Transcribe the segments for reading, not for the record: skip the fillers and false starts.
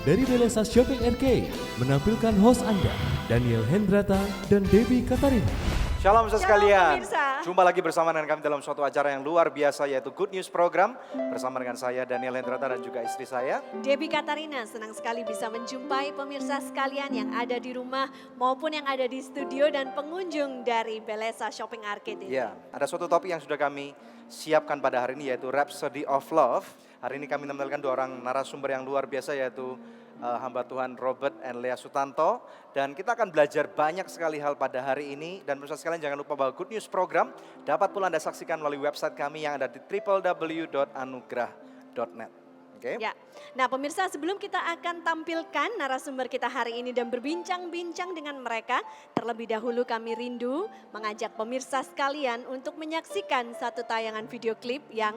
dari Belesa Shopping Arcade menampilkan host Anda, Daniel Hendrata dan Debbie Katarina. Shalom sekalian, pemirsa. jumpa lagi bersama dengan kami dalam suatu acara yang luar biasa yaitu Good News Program. Bersama dengan saya Daniel Hendrata dan juga istri saya. Debbie Katarina, senang sekali bisa menjumpai pemirsa sekalian yang ada di rumah maupun yang ada di studio dan pengunjung dari Belesa Shopping Arcade ini. Ya, ada suatu topik yang sudah kami siapkan pada hari ini yaitu Rhapsody of Love. Hari ini kami menampilkan dua orang narasumber yang luar biasa yaitu hamba Tuhan Robert and Lea Sutanto. Dan kita akan belajar banyak sekali hal pada hari ini. Dan pemirsa sekalian jangan lupa bahwa Good News Program dapat pula Anda saksikan melalui website kami yang ada di www.anugrah.net. Oke? Ya, nah pemirsa sebelum kita akan tampilkan narasumber kita hari ini dan berbincang-bincang dengan mereka, terlebih dahulu kami rindu mengajak pemirsa sekalian untuk menyaksikan satu tayangan video klip yang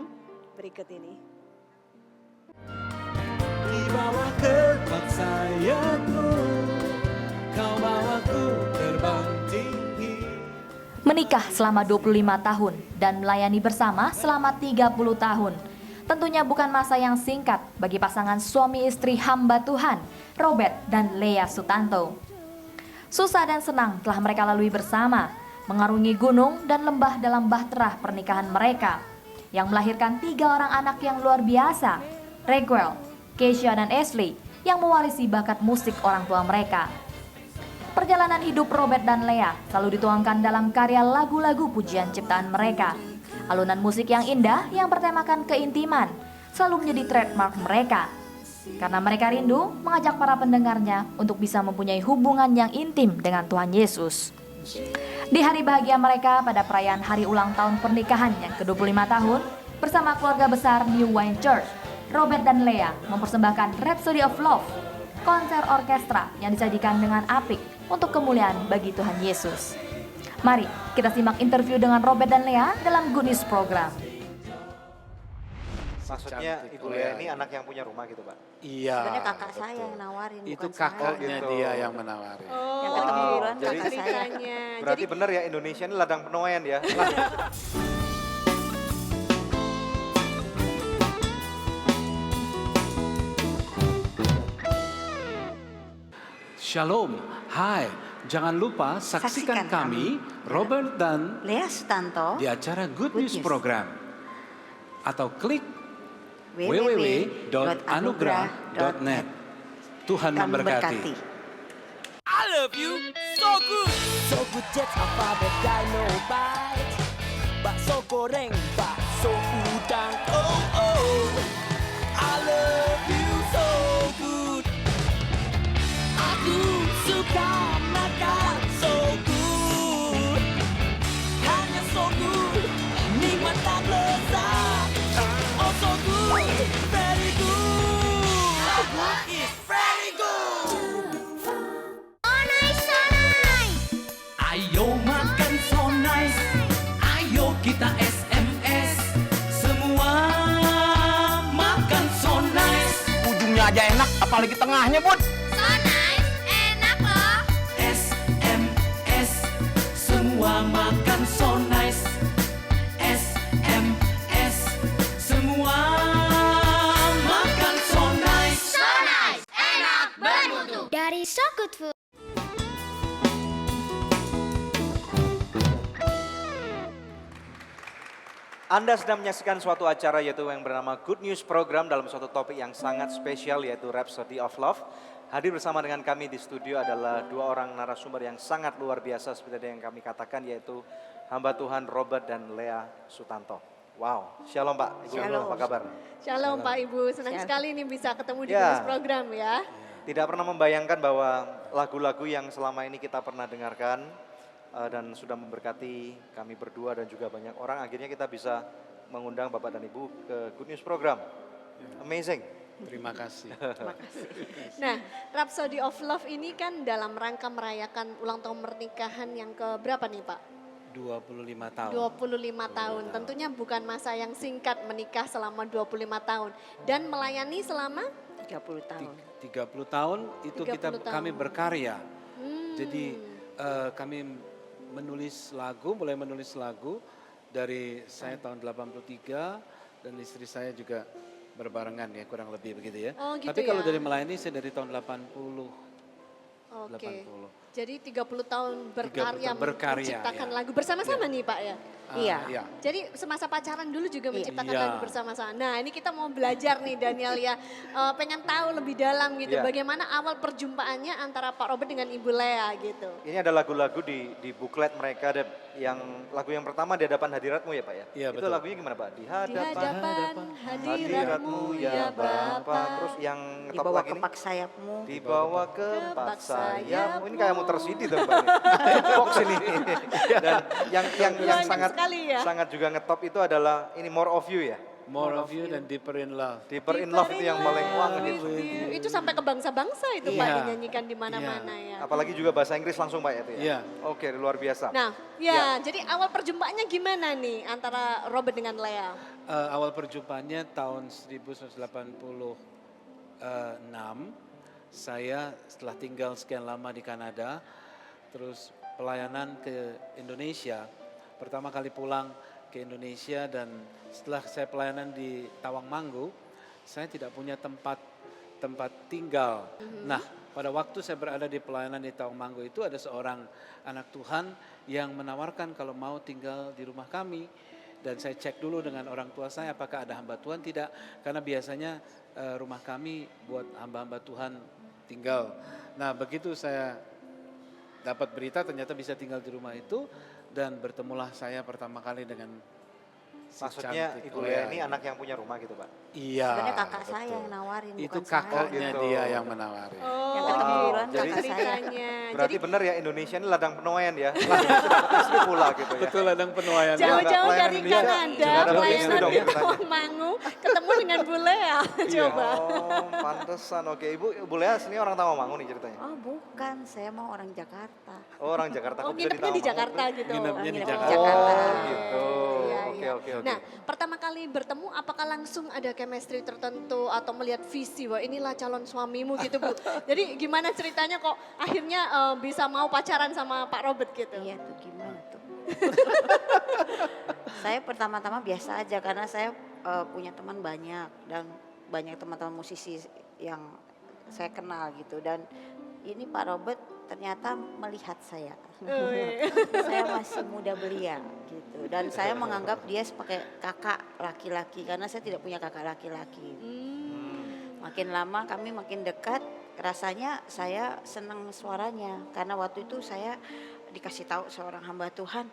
berikut ini. Di bawah kepak sayapmu, kau bawaku terbang tinggi. Menikah selama 25 tahun dan melayani bersama selama 30 tahun. Tentunya bukan masa yang singkat bagi pasangan suami istri hamba Tuhan, Robert dan Lea Sutanto. Susah dan senang telah mereka lalui bersama, mengarungi gunung dan lembah dalam bahtera pernikahan mereka, yang melahirkan 3 orang anak yang luar biasa, Raquel, Keisha dan Ashley, yang mewarisi bakat musik orang tua mereka. Perjalanan hidup Robert dan Lea selalu dituangkan dalam karya lagu-lagu pujian ciptaan mereka. Alunan musik yang indah yang bertemakan keintiman selalu menjadi trademark mereka. Karena mereka rindu mengajak para pendengarnya untuk bisa mempunyai hubungan yang intim dengan Tuhan Yesus. Di hari bahagia mereka pada perayaan hari ulang tahun pernikahan yang ke-25 tahun, bersama keluarga besar New Wine Church, Robert dan Lea mempersembahkan Rhapsody of Love, konser orkestra yang disajikan dengan apik untuk kemuliaan bagi Tuhan Yesus. Mari kita simak interview dengan Robert dan Lea dalam Good News Program. Maksudnya Ibu Lea ini anak yang punya rumah gitu Pak? Iya. Sebenarnya kakak saya yang nawarin, Itu bukan kakaknya gitu. dia yang menawarin. Yang ketemu duluan jadi kakak saya. Ceritanya. Berarti benar ya Indonesia ini ladang penuaian ya? Shalom, hai. Jangan lupa saksikan kami, Robert dan Lea Sutanto di acara Good News News. Program. Atau klik www.anugrah.net. Tuhan Kami memberkati. I love you so good. So good that's how far that dynamite. Bakso goreng, bakso udang. Oh oh. I love you so good. Aku suka makan so good. Hanya so good. Nikmat tak lezat. Oh so good. Very good. So good is very good. Ayo makan so nice, ayo kita SMS, semua makan so nice. Ujungnya aja enak, apalagi tengahnya bun. So nice, enak loh. SMS, semua makan so nice. SMS, semua makan so nice. So nice, enak, bermutu. Dari So Good Food. Anda sedang menyaksikan suatu acara yaitu yang bernama Good News Program dalam suatu topik yang sangat spesial yaitu Rhapsody of Love. Hadir bersama dengan kami di studio adalah dua orang narasumber yang sangat luar biasa seperti yang kami katakan yaitu hamba Tuhan Robert dan Lea Sutanto. Wow, shalom Pak, Ibu, Shalom. apa kabar? Shalom Pak Ibu, senang Shalom. sekali nih bisa ketemu di Ya. Good News Program ya. Tidak pernah membayangkan bahwa lagu-lagu yang selama ini kita pernah dengarkan dan sudah memberkati kami berdua dan juga banyak orang, akhirnya kita bisa mengundang Bapak dan Ibu ke Good News Program. Amazing. Terima kasih. Nah, Rhapsody of Love ini kan dalam rangka merayakan ulang tahun pernikahan yang ke berapa nih Pak? 25 tahun. 25 tahun. Tentunya bukan masa yang singkat menikah selama 25 tahun. Dan melayani selama 30 tahun. 30 tahun itu 30 tahun. kami berkarya. Jadi kami mulai menulis lagu dari saya tahun 83 dan istri saya juga berbarengan ya, kurang lebih begitu ya. Oh, gitu Tapi kalau ya. dari melayani saya dari tahun 80. Oke. 80. Jadi 30 tahun 30 berkarya, tahun berkarya, menciptakan ya. lagu bersama-sama nih Pak ya. Iya. Iya. Jadi semasa pacaran dulu juga menciptakan Iya. lagu bersama-sama. Nah ini kita mau belajar nih Daniel ya, pengen tahu lebih dalam gitu, Iya. bagaimana awal perjumpaannya antara Pak Robert dengan Ibu Lea gitu. Ini ada lagu-lagu di buklet mereka, ada yang lagu yang pertama di hadapan hadiratmu ya Pak ya? Iya, Itu betul. lagunya gimana Pak? Di Di hadapan hadapan hadiratmu ya Bapa. Terus yang Di top bawah lagi nih? kepak sayapmu. Dibawa ke Kepak bak sayapmu. Ini sayapmu. kayak muter CD tuh Mbak. Box ini. Dan yang Banyak sangat sekali ya. sangat juga ngetop itu adalah ini More of You ya. More of You dan Deeper in Love. Deeper in Love itu yang paling wah With gitu. You. Itu sampai ke bangsa-bangsa itu Pak Iya. dinyanyikan di mana-mana ya. Apalagi juga bahasa Inggris langsung Pak ya itu ya. Iya. Oke, luar biasa. Nah, ya, jadi awal perjumpaannya gimana nih antara Robert dengan Lea? Awal perjumpaannya tahun 1986. Saya setelah tinggal sekian lama di Kanada, terus pelayanan ke Indonesia. Pertama kali pulang ke Indonesia dan setelah saya pelayanan di Tawangmangu, saya tidak punya tempat tinggal. Nah, pada waktu saya berada di pelayanan di Tawangmangu itu ada seorang anak Tuhan yang menawarkan kalau mau tinggal di rumah kami. Dan saya cek dulu dengan orang tua saya apakah ada hamba Tuhan, tidak. Karena biasanya rumah kami buat hamba-hamba Tuhan tinggal. Nah, begitu saya dapat berita ternyata bisa tinggal di rumah itu dan bertemulah saya pertama kali dengan si Maksudnya cantik Ibu Lea Lea ini anak yang punya rumah gitu Pak? Iya. Sebenarnya kakak betul. saya yang nawarin, Itu bukan saya. kakaknya gitu. dia yang menawarin. Yang Oh, ketemu duluan jadi- kakak saya. ceritanya. Berarti Jadi benar ya Indonesia ini ladang penuaian ya. Langsung dapat istri pula gitu ya. Betul, ladang penuaian. jauh-jauh pelayanan dari Indonesia Kanada, juga ada pelayanan istri dong di ceritanya. Tawangmangu, ketemu dengan Bu Lea. Coba. Oh, pantesan. Oke, Ibu Lea sini orang Tawangmangu nih ceritanya. Oh bukan, saya mau orang Jakarta. Oh, orang Jakarta. Oh, kok bisa nginepnya di Tawangmangu? Jakarta gitu. Nginepnya di Nginep di Jakarta. Jakarta. Oh, gitu. Iya, Oke, iya. oke, oke. Nah, pertama kali bertemu apakah langsung ada chemistry tertentu atau melihat visi, wah inilah calon suamimu gitu Bu. Jadi gimana ceritanya kok akhirnya bisa mau pacaran sama Pak Robert gitu? Iya tuh gimana tuh. Saya pertama-tama biasa aja karena saya punya teman banyak dan banyak teman-teman musisi yang saya kenal gitu dan ini Pak Robert ternyata melihat saya. Oh, iya. Saya masih muda belia gitu dan saya menganggap dia sebagai kakak laki-laki karena saya tidak punya kakak laki-laki. Makin lama kami makin dekat, rasanya saya senang suaranya karena waktu itu saya dikasih tahu seorang hamba Tuhan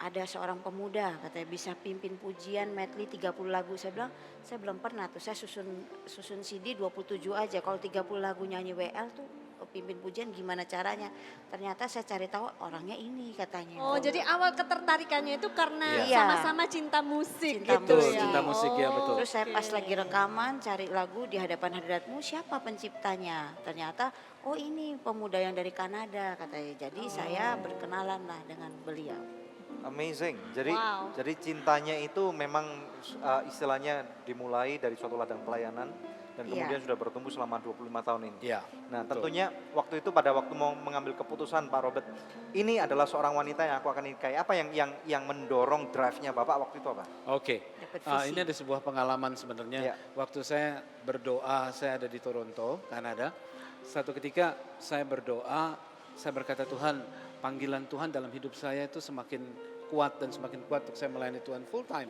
ada seorang pemuda katanya bisa pimpin pujian medley 30 lagu. Saya bilang saya belum pernah tuh, saya susun CD 27 aja, kalau 30 lagu nyanyi WL tuh pimpin pujian gimana caranya. Ternyata saya cari tahu orangnya ini katanya. Oh, jadi awal ketertarikannya itu karena Iya. sama-sama cinta musik Cinta gitu musik. ya. Cinta musik, ya, betul. Terus saya pas Oke. lagi rekaman cari lagu di hadapan hadiratmu siapa penciptanya. Ternyata oh ini pemuda yang dari Kanada katanya. Jadi saya berkenalan lah dengan beliau. Amazing. Jadi Wow. jadi cintanya itu memang istilahnya dimulai dari suatu ladang pelayanan dan Iya. kemudian sudah bertumbuh selama 25 tahun ini. Iya. Nah, betul. tentunya waktu itu pada waktu mau mengambil keputusan Pak Robert, ini adalah seorang wanita yang aku akan nikahi. Apa yang mendorong drive-nya Bapak waktu itu apa? Oke, Dapat visi. ini ada sebuah pengalaman sebenarnya. Iya. Waktu saya berdoa, saya ada di Toronto, Kanada. Satu ketika saya berdoa, saya berkata Tuhan, panggilan Tuhan dalam hidup saya itu semakin kuat dan semakin kuat untuk saya melayani Tuhan full time.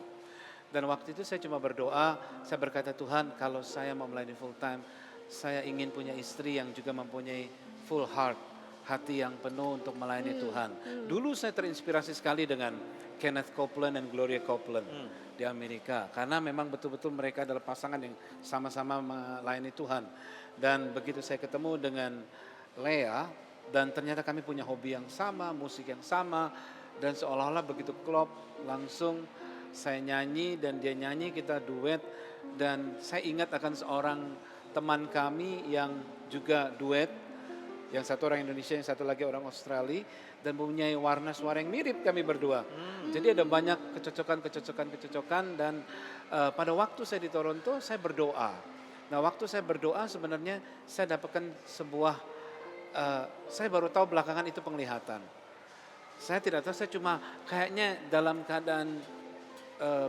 Dan waktu itu saya cuma berdoa, saya berkata Tuhan kalau saya mau melayani full time, saya ingin punya istri yang juga mempunyai full heart, hati yang penuh untuk melayani Tuhan. Dulu saya terinspirasi sekali dengan Kenneth Copeland dan Gloria Copeland di Amerika. Karena memang betul-betul mereka adalah pasangan yang sama-sama melayani Tuhan. Dan begitu saya ketemu dengan Lea, dan ternyata kami punya hobi yang sama, musik yang sama, dan seolah-olah begitu klop langsung saya nyanyi dan dia nyanyi, kita duet. Dan saya ingat akan seorang teman kami yang juga duet, yang satu orang Indonesia, yang satu lagi orang Australia, dan mempunyai warna suara yang mirip kami berdua. Jadi ada banyak kecocokan dan pada waktu saya di Toronto saya berdoa. Nah waktu saya berdoa sebenarnya saya dapatkan sebuah, saya baru tahu belakangan itu penglihatan. Saya tidak tahu, saya cuma kayaknya dalam keadaan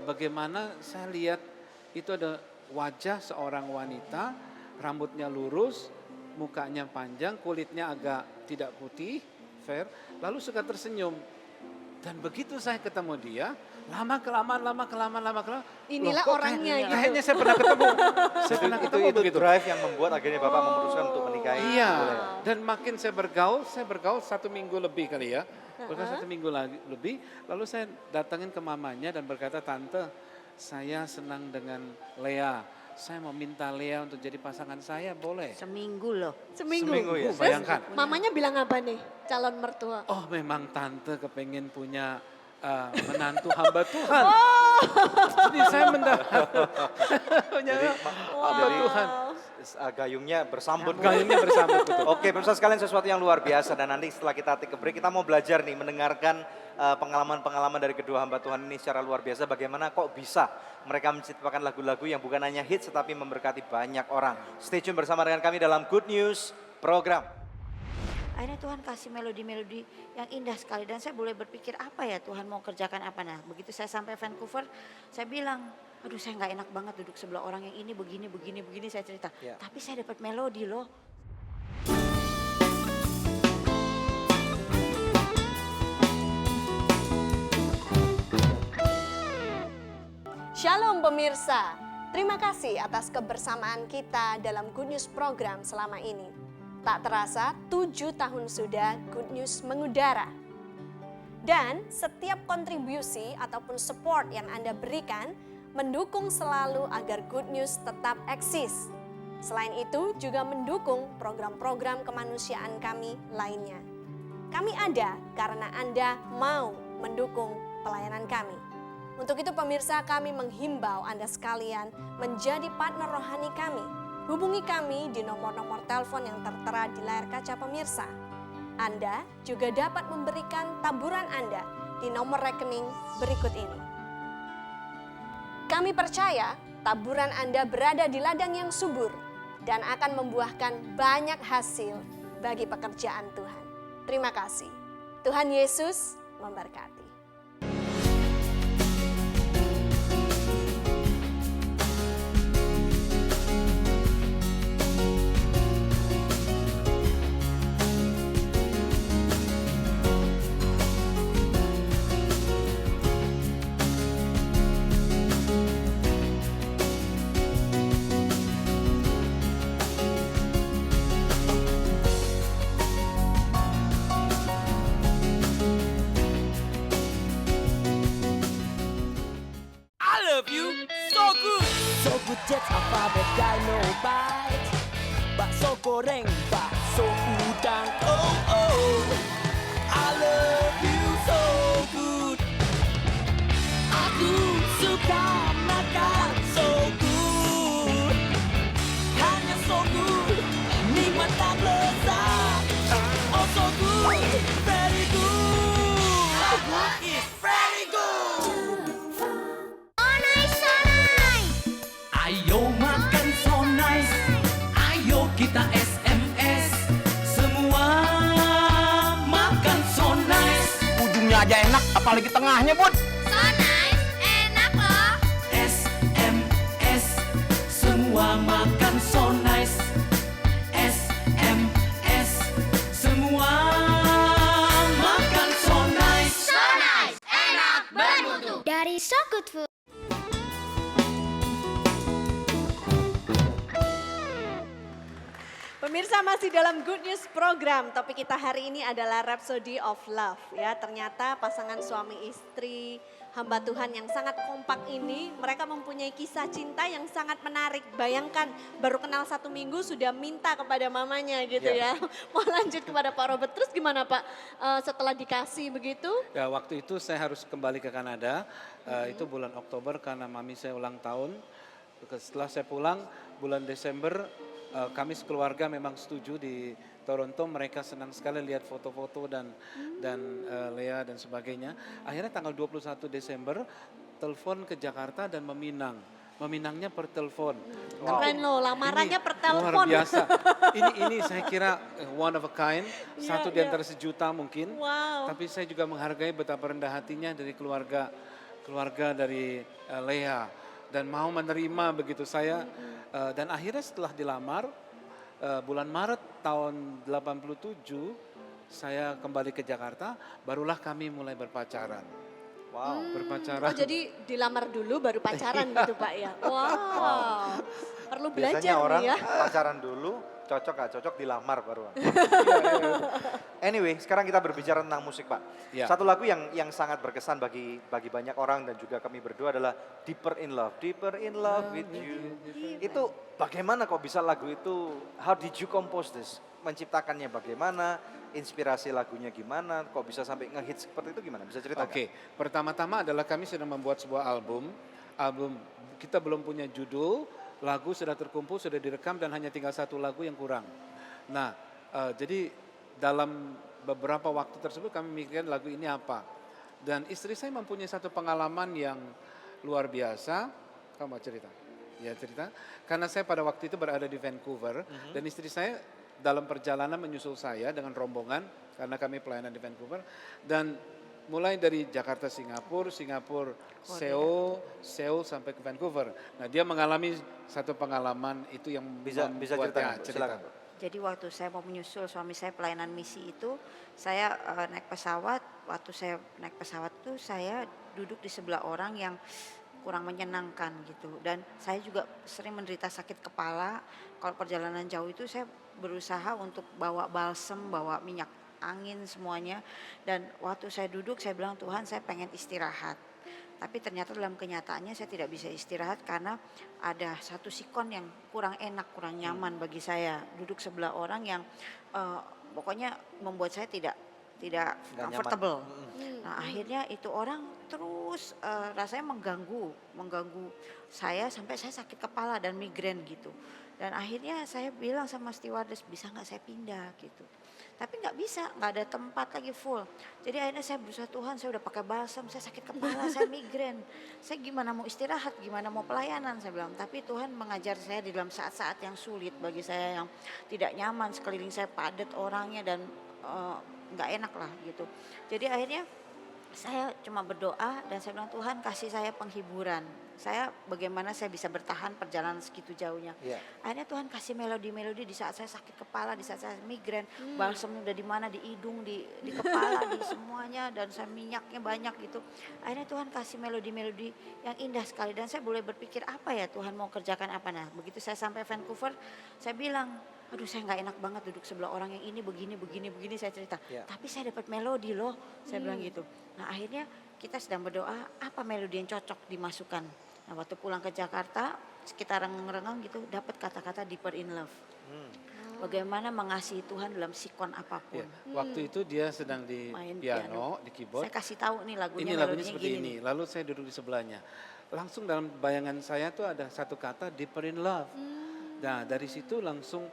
bagaimana saya lihat itu ada wajah seorang wanita, rambutnya lurus, mukanya panjang, kulitnya agak tidak putih, fair, lalu suka tersenyum. Dan begitu saya ketemu dia, lama-kelamaan, Inilah loh, kok orangnya gitu. Kayaknya saya pernah ketemu. Saya pernah ketemu itu begitu. drive yang membuat akhirnya Bapak memutuskan untuk menikahi. Iya, Boleh. dan makin saya bergaul 1 minggu lebih kali ya. Bergaul 1 minggu lebih, lalu saya datangin ke mamanya dan berkata, "Tante, saya senang dengan Lea. Saya mau minta Lea untuk jadi pasangan saya, boleh?" Seminggu loh. Seminggu. ya. Terus Bayangkan. mamanya bilang apa nih calon mertua? Oh, memang tante kepengen punya menantu hamba Tuhan. Jadi saya mendapat punya hamba Tuhan. Gayungnya bersambut. Gayungnya bersambut betul. Oke, pemirsa sekalian, sesuatu yang luar biasa, dan nanti setelah kita take a break kita mau belajar nih, mendengarkan pengalaman-pengalaman dari kedua hamba Tuhan ini secara luar biasa, bagaimana kok bisa mereka menciptakan lagu-lagu yang bukan hanya hits tetapi memberkati banyak orang. Stay tune bersama dengan kami dalam Good News program. Akhirnya Tuhan kasih melodi-melodi yang indah sekali dan saya boleh berpikir apa ya Tuhan mau kerjakan apa. Nah begitu saya sampai Vancouver saya bilang, aduh saya nggak enak banget duduk sebelah orang yang ini begini saya cerita. Ya. Tapi saya dapat melodi loh. Shalom pemirsa, terima kasih atas kebersamaan kita dalam Good News program selama ini. Tak terasa 7 tahun sudah Good News mengudara. Dan setiap kontribusi ataupun support yang Anda berikan mendukung selalu agar Good News tetap eksis. Selain itu juga mendukung program-program kemanusiaan kami lainnya. Kami ada karena Anda mau mendukung pelayanan kami. Untuk itu pemirsa, kami menghimbau Anda sekalian menjadi partner rohani kami. Hubungi kami di nomor-nomor telepon yang tertera di layar kaca pemirsa. Anda juga dapat memberikan taburan Anda di nomor rekening berikut ini. Kami percaya taburan Anda berada di ladang yang subur dan akan membuahkan banyak hasil bagi pekerjaan Tuhan. Terima kasih. Tuhan Yesus memberkati. I love you so good. So good that's a favorite dynamite. Bakso goreng, bakso udang. Oh oh. I love you so good. Aku suka makan so good. Hanya so good. Nikmat tak lezat. Oh so good. Very good. So good is very good. Ayo makan so nice, ayo kita SMS, semua makan so nice. Ujungnya aja enak, apalagi tengahnya bud. So nice, enak loh. SMS, semua makan so nice. SMS, semua makan so nice. So nice, enak, bermutu. Dari So Good Food. Pemirsa, masih dalam Good News program. Topik kita hari ini adalah Rhapsody of Love. Ya, ternyata pasangan suami istri hamba Tuhan yang sangat kompak ini, mereka mempunyai kisah cinta yang sangat menarik. Bayangkan, baru kenal 1 minggu sudah minta kepada mamanya gitu ya. Mau lanjut kepada Pak Robert, terus gimana Pak setelah dikasih begitu? Ya, waktu itu saya harus kembali ke Kanada, itu bulan Oktober karena mami saya ulang tahun. Setelah saya pulang, bulan Desember kami sekeluarga memang setuju di Toronto, mereka senang sekali lihat foto-foto dan Lea dan sebagainya. Akhirnya tanggal 21 Desember telepon ke Jakarta dan meminang. Meminangnya per telepon. Keren loh, lamarannya Ini per telepon. Luar biasa. Ini saya kira one of a kind, satu di Iya. antara sejuta mungkin. Wow. Tapi saya juga menghargai betapa rendah hatinya dari keluarga dari Lea. dan mau menerima begitu saya. Dan akhirnya setelah dilamar, bulan Maret tahun 87, saya kembali ke Jakarta, barulah kami mulai berpacaran. Wow. Berpacaran. Oh jadi dilamar dulu baru pacaran gitu Pak ya? Wow, perlu belajar Biasanya orang nih ya. pacaran dulu, cocok gak cocok dilamar baru. Anyway, sekarang kita berbicara tentang musik Pak. Ya. Satu lagu yang sangat berkesan bagi banyak orang dan juga kami berdua adalah Deeper in Love with You. Itu bagaimana kok bisa lagu itu, how did you compose this? Menciptakannya bagaimana, inspirasi lagunya gimana, kok bisa sampai ngehit seperti itu gimana? Bisa ceritakan? Oke, pertama-tama adalah kami sedang membuat sebuah album kita belum punya judul, lagu sudah terkumpul, sudah direkam dan hanya tinggal satu lagu yang kurang. Nah, jadi dalam beberapa waktu tersebut kami mikirkan lagu ini apa. Dan istri saya mempunyai satu pengalaman yang luar biasa. Kamu mau cerita? Ya cerita. Karena saya pada waktu itu berada di Vancouver dan istri saya dalam perjalanan menyusul saya dengan rombongan karena kami pelayanan di Vancouver dan mulai dari Jakarta Singapura Seoul sampai ke Vancouver. Nah, dia mengalami satu pengalaman itu yang Bisa membuatnya ceritakan, silakan. Jadi waktu saya mau menyusul suami saya pelayanan misi itu, saya naik pesawat. Waktu saya naik pesawat itu saya duduk di sebelah orang yang kurang menyenangkan gitu. Dan saya juga sering menderita sakit kepala. Kalau perjalanan jauh itu saya berusaha untuk bawa balsem, bawa minyak angin semuanya. Dan waktu saya duduk saya bilang, Tuhan saya pengen istirahat. Tapi ternyata dalam kenyataannya saya tidak bisa istirahat karena ada satu sikon yang kurang enak, kurang nyaman bagi saya. Duduk sebelah orang yang pokoknya membuat saya tidak comfortable. Nah akhirnya itu orang terus rasanya mengganggu saya sampai saya sakit kepala dan migrain gitu. Dan akhirnya saya bilang sama stewardess, bisa nggak saya pindah gitu. Tapi nggak bisa, nggak ada tempat lagi full. Jadi akhirnya saya berusaha, Tuhan saya udah pakai balsam, saya sakit kepala, saya migrain. Saya gimana mau istirahat, gimana mau pelayanan, saya bilang. Tapi Tuhan mengajar saya di dalam saat-saat yang sulit bagi saya yang tidak nyaman, sekeliling saya padat orangnya dan nggak enak lah gitu. Jadi akhirnya saya cuma berdoa dan saya bilang, Tuhan kasih saya penghiburan. Saya bagaimana saya bisa bertahan perjalanan segitu jauhnya. Yeah. Akhirnya Tuhan kasih melodi-melodi di saat saya sakit kepala, di saat saya migrain. Balsamnya udah di mana, di hidung, di kepala, di semuanya. Dan saya minyaknya banyak gitu. Akhirnya Tuhan kasih melodi-melodi yang indah sekali. Dan saya boleh berpikir apa ya Tuhan mau kerjakan apa. Nah begitu saya sampai Vancouver, saya bilang, aduh saya nggak enak banget duduk sebelah orang yang ini begini saya cerita. Yeah. Tapi saya dapat melodi loh, saya bilang gitu. Nah akhirnya kita sedang berdoa apa melodi yang cocok dimasukkan. Nah waktu pulang ke Jakarta sekitar rengang gitu dapat kata-kata Deeper in Love. Bagaimana mengasihi Tuhan dalam sikon apapun. Ya, waktu itu dia sedang di Main piano, di keyboard. Saya kasih tahu nih lagunya, Ini lagunya melodinya seperti gini ini. nih. Lalu saya duduk di sebelahnya. Langsung dalam bayangan saya tuh ada satu kata Deeper in Love. Nah dari situ langsung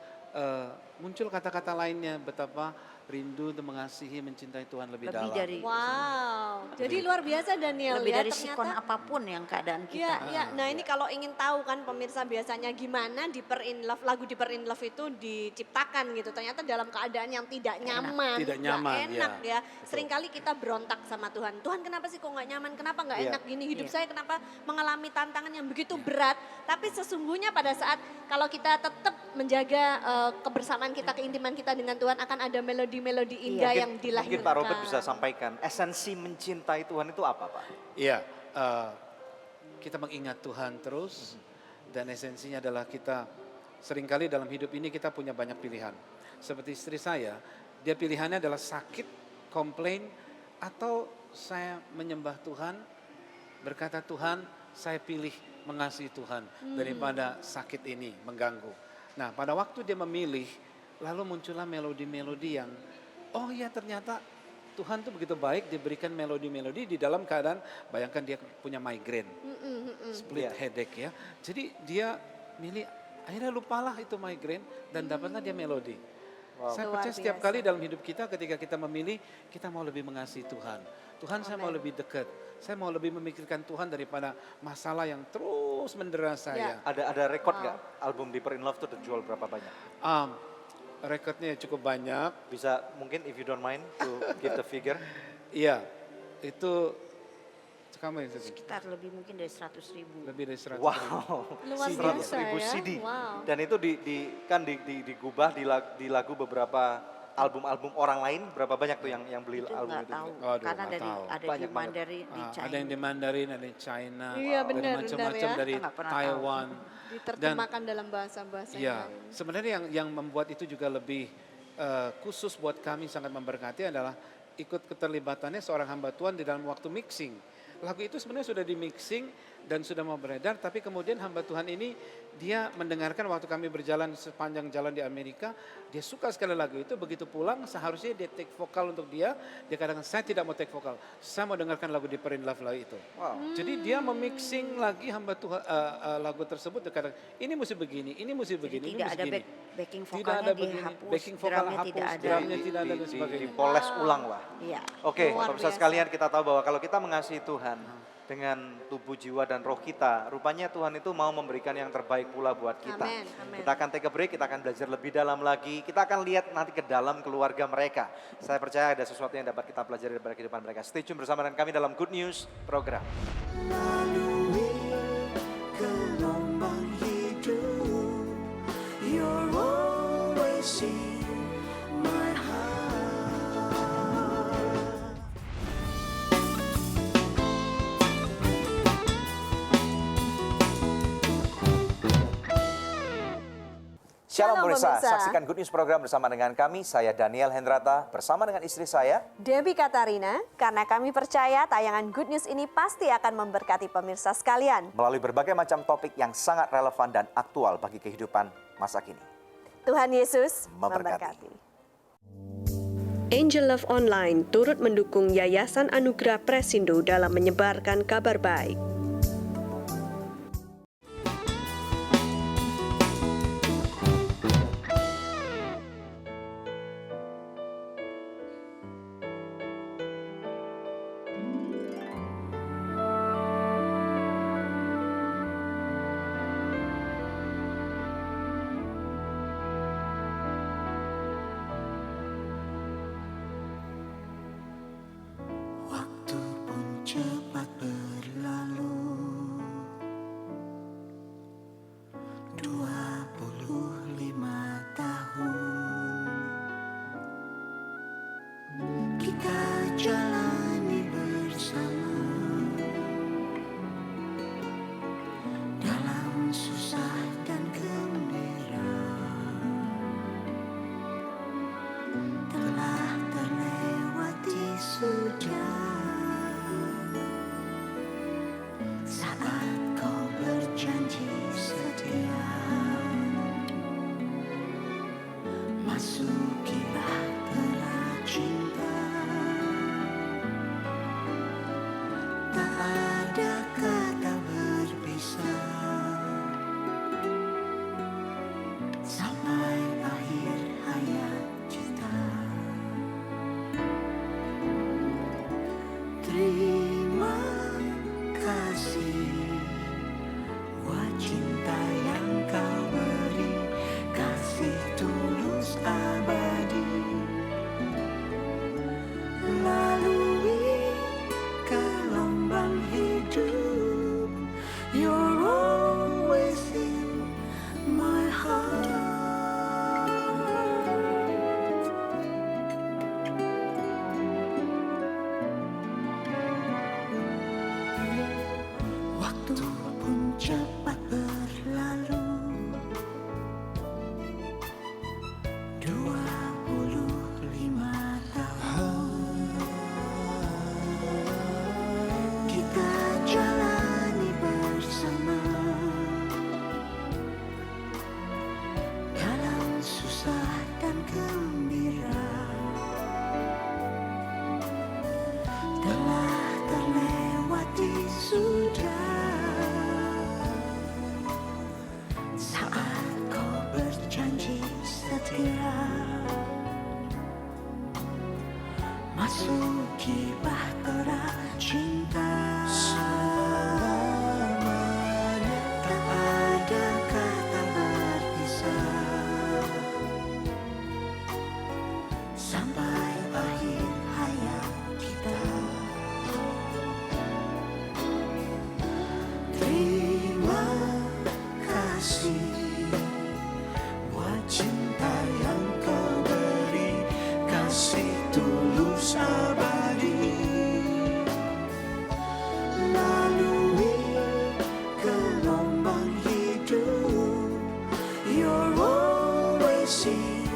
muncul kata-kata lainnya, betapa rindu untuk mengasihi, mencintai Tuhan lebih dalam. Wow, jadi luar biasa Daniel Lebih ya dari ternyata. sikon apapun yang keadaan Iya, kita. iya. Nah ini kalau ingin tahu kan pemirsa biasanya gimana Deeper in Love, lagu Deeper in Love itu diciptakan gitu. Ternyata dalam keadaan yang tidak nyaman, Tidak nggak nyaman, enak ya. Seringkali kita berontak sama Tuhan. Tuhan kenapa sih kok nggak nyaman, kenapa nggak Iya. enak gini. Hidup Iya. saya kenapa mengalami tantangan yang begitu berat. Tapi sesungguhnya pada saat kalau kita tetap menjaga kebersamaan kita, keintiman kita dengan Tuhan akan ada melodi-melodi indah yang dilahirkan. Mungkin Pak Robert bisa sampaikan esensi mencintai Tuhan itu apa Pak? Iya, kita mengingat Tuhan terus dan esensinya adalah kita seringkali dalam hidup ini kita punya banyak pilihan. Seperti istri saya, dia pilihannya adalah sakit, komplain, atau saya menyembah Tuhan, berkata Tuhan saya pilih mengasihi Tuhan daripada sakit ini mengganggu. Nah pada waktu dia memilih, lalu muncullah melodi-melodi yang oh ya ternyata Tuhan tuh begitu baik, dia berikan melodi-melodi di dalam keadaan, bayangkan dia punya migrain, split Iya. headache ya. Jadi dia milih, akhirnya lupalah itu migrain dan dapatlah dia melodi. Saya Luar percaya setiap biasa. kali dalam hidup kita ketika kita memilih, kita mau lebih mengasihi Tuhan. Tuhan saya mau lebih dekat, saya mau lebih memikirkan Tuhan daripada masalah yang terus mendera saya. Ada rekod nggak album Deeper in Love itu terjual berapa banyak? Rekodnya cukup banyak. Bisa mungkin if you don't mind to give the figure. Iya, itu kamu yang sedih? Sekitar lebih mungkin dari 100.000. Lebih dari 100 ribu. Wow, Luar 100.000 biasa ya. CD. Wow. Dan itu digubah di lagu beberapa album-album orang lain. Berapa banyak tuh yang beli Itu album nggak itu? tahu, Aduh, karena nggak dari tahu. ada Banyak di banget. Mandarin di China. Ada yang di Mandarin, ada yang China, Iya, dari benar, macam-macam benar ya. dari Kita nggak pernah Taiwan. Diterjemahkan dalam bahasa-bahasa Iya, yang lain. sebenarnya yang membuat itu juga lebih khusus buat kami sangat memberkati adalah ikut keterlibatannya seorang hamba Tuhan di dalam waktu mixing. Lagu itu sebenarnya sudah di mixing dan sudah mau beredar, tapi kemudian hamba Tuhan ini dia mendengarkan waktu kami berjalan sepanjang jalan di Amerika, dia suka sekali lagu itu, begitu pulang seharusnya dia take vokal untuk dia katakan saya tidak mau take vokal, saya mau dengarkan lagu di In Love lagu itu. Wow. Jadi dia memixing lagi hamba Tuhan lagu tersebut, dia katakan ini mesti begini, ini mesti Jadi begini, ini tidak mesti ada begini. backing Tidak vokalnya ada begini, dihapus, backing vokal drumnya hapus, tidak ada. drumnya tidak ada dan sebagainya. Dipoles ulang lah. Iya. Oke, Luar pemirsa biasa. sekalian, kita tahu bahwa kalau kita mengasihi Tuhan dengan tubuh, jiwa, dan roh kita, rupanya Tuhan itu mau memberikan yang terbaik pula buat kita. Amin, amin. Kita akan take a break, kita akan belajar lebih dalam lagi, kita akan lihat nanti ke dalam keluarga mereka. Saya percaya ada sesuatu yang dapat kita pelajari dari kehidupan mereka. Stay tune bersama dengan kami dalam Good News program. Gelombang hidup, you're always in my heart. Shalom Shalom, pemirsa, pemirsa. saksikan Good News program bersama dengan kami, saya Daniel Hendrata, bersama dengan istri saya. Debbie Katarina, karena kami percaya tayangan Good News ini pasti akan memberkati pemirsa sekalian. Melalui berbagai macam topik yang sangat relevan dan aktual bagi kehidupan masa kini. Tuhan Yesus Memberkati. memberkati. Angel Love Online turut mendukung Yayasan Anugerah Presindo dalam menyebarkan kabar baik. Waktu pun cepat berlalu, 25 tahun kita jalani bersama, dalam susah dan gembira. Telah terlewati sudah saat kau berjanji setia, masukilah pera cinta. Tak ada kata berpisah sampai akhir hayat kita. Terima kasih buat cinta yang kau beri, kasih tulus abadi. Lalui gelombang hidup, you're always in my heart. Waktu pun cepat berlalu, 25 tahun kita jalani bersama, dalam susah dan gembira. Telah terlewati sudah saat kau berjanji setia, masuki bahtera cinta. Selamanya tak ada kata berpisah sampai akhir hayat kita. kasih, buat cinta yang kau beri, kasih tulus abadi. Lalui gelombang hidup, you're always in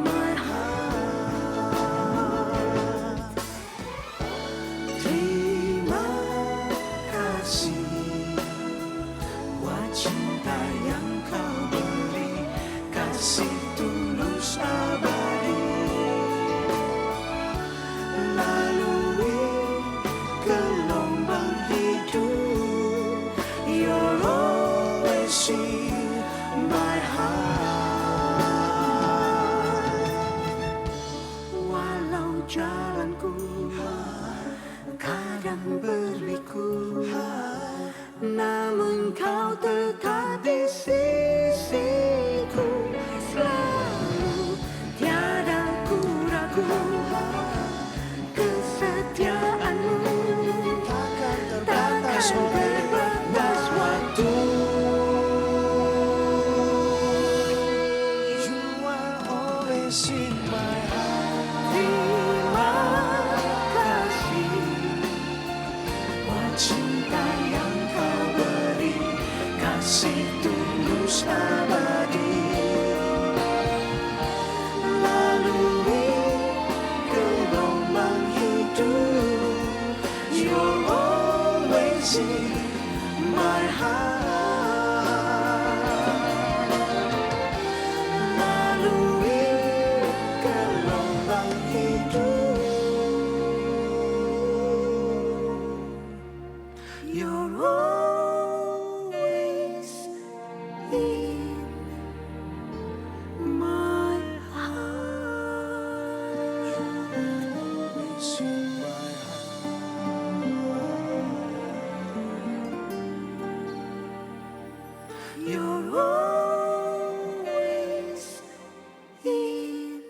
my heart. Terima kasih buat cinta yang kau beri, kasih tulus abadi. Lalui gelombang hidup, you're always in my heart. Walau jalanku kadang berliku, namun kau tetap di sisiku. Selalu tiada ku ragu, kesetiaanmu takkan terbatas waktu. You are always in my heart. Terima kasih buat cinta yang kau beri, kasih tulus abadi. Lalui gelombang hidup, you're always in my heart. Lalui gelombang hidup, you're always in my heart. Always in my heart. You're always in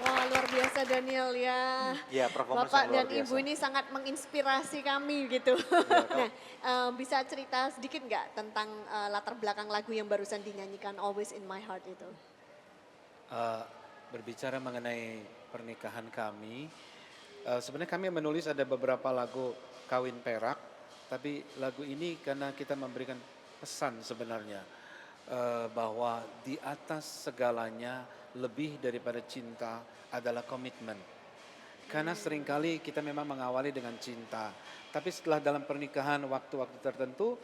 Wah, luar biasa Daniel ya. Ya, performance Bapak yang luar dan Ibu biasa. ini sangat menginspirasi kami gitu. Nah, bisa cerita sedikit nggak tentang latar belakang lagu yang barusan dinyanyikan Always in My Heart itu? Berbicara mengenai pernikahan kami, sebenarnya kami menulis ada beberapa lagu kawin perak, tapi lagu ini karena kita memberikan pesan sebenarnya bahwa di atas segalanya lebih daripada cinta adalah komitmen. Karena seringkali kita memang mengawali dengan cinta, tapi setelah dalam pernikahan waktu-waktu tertentu,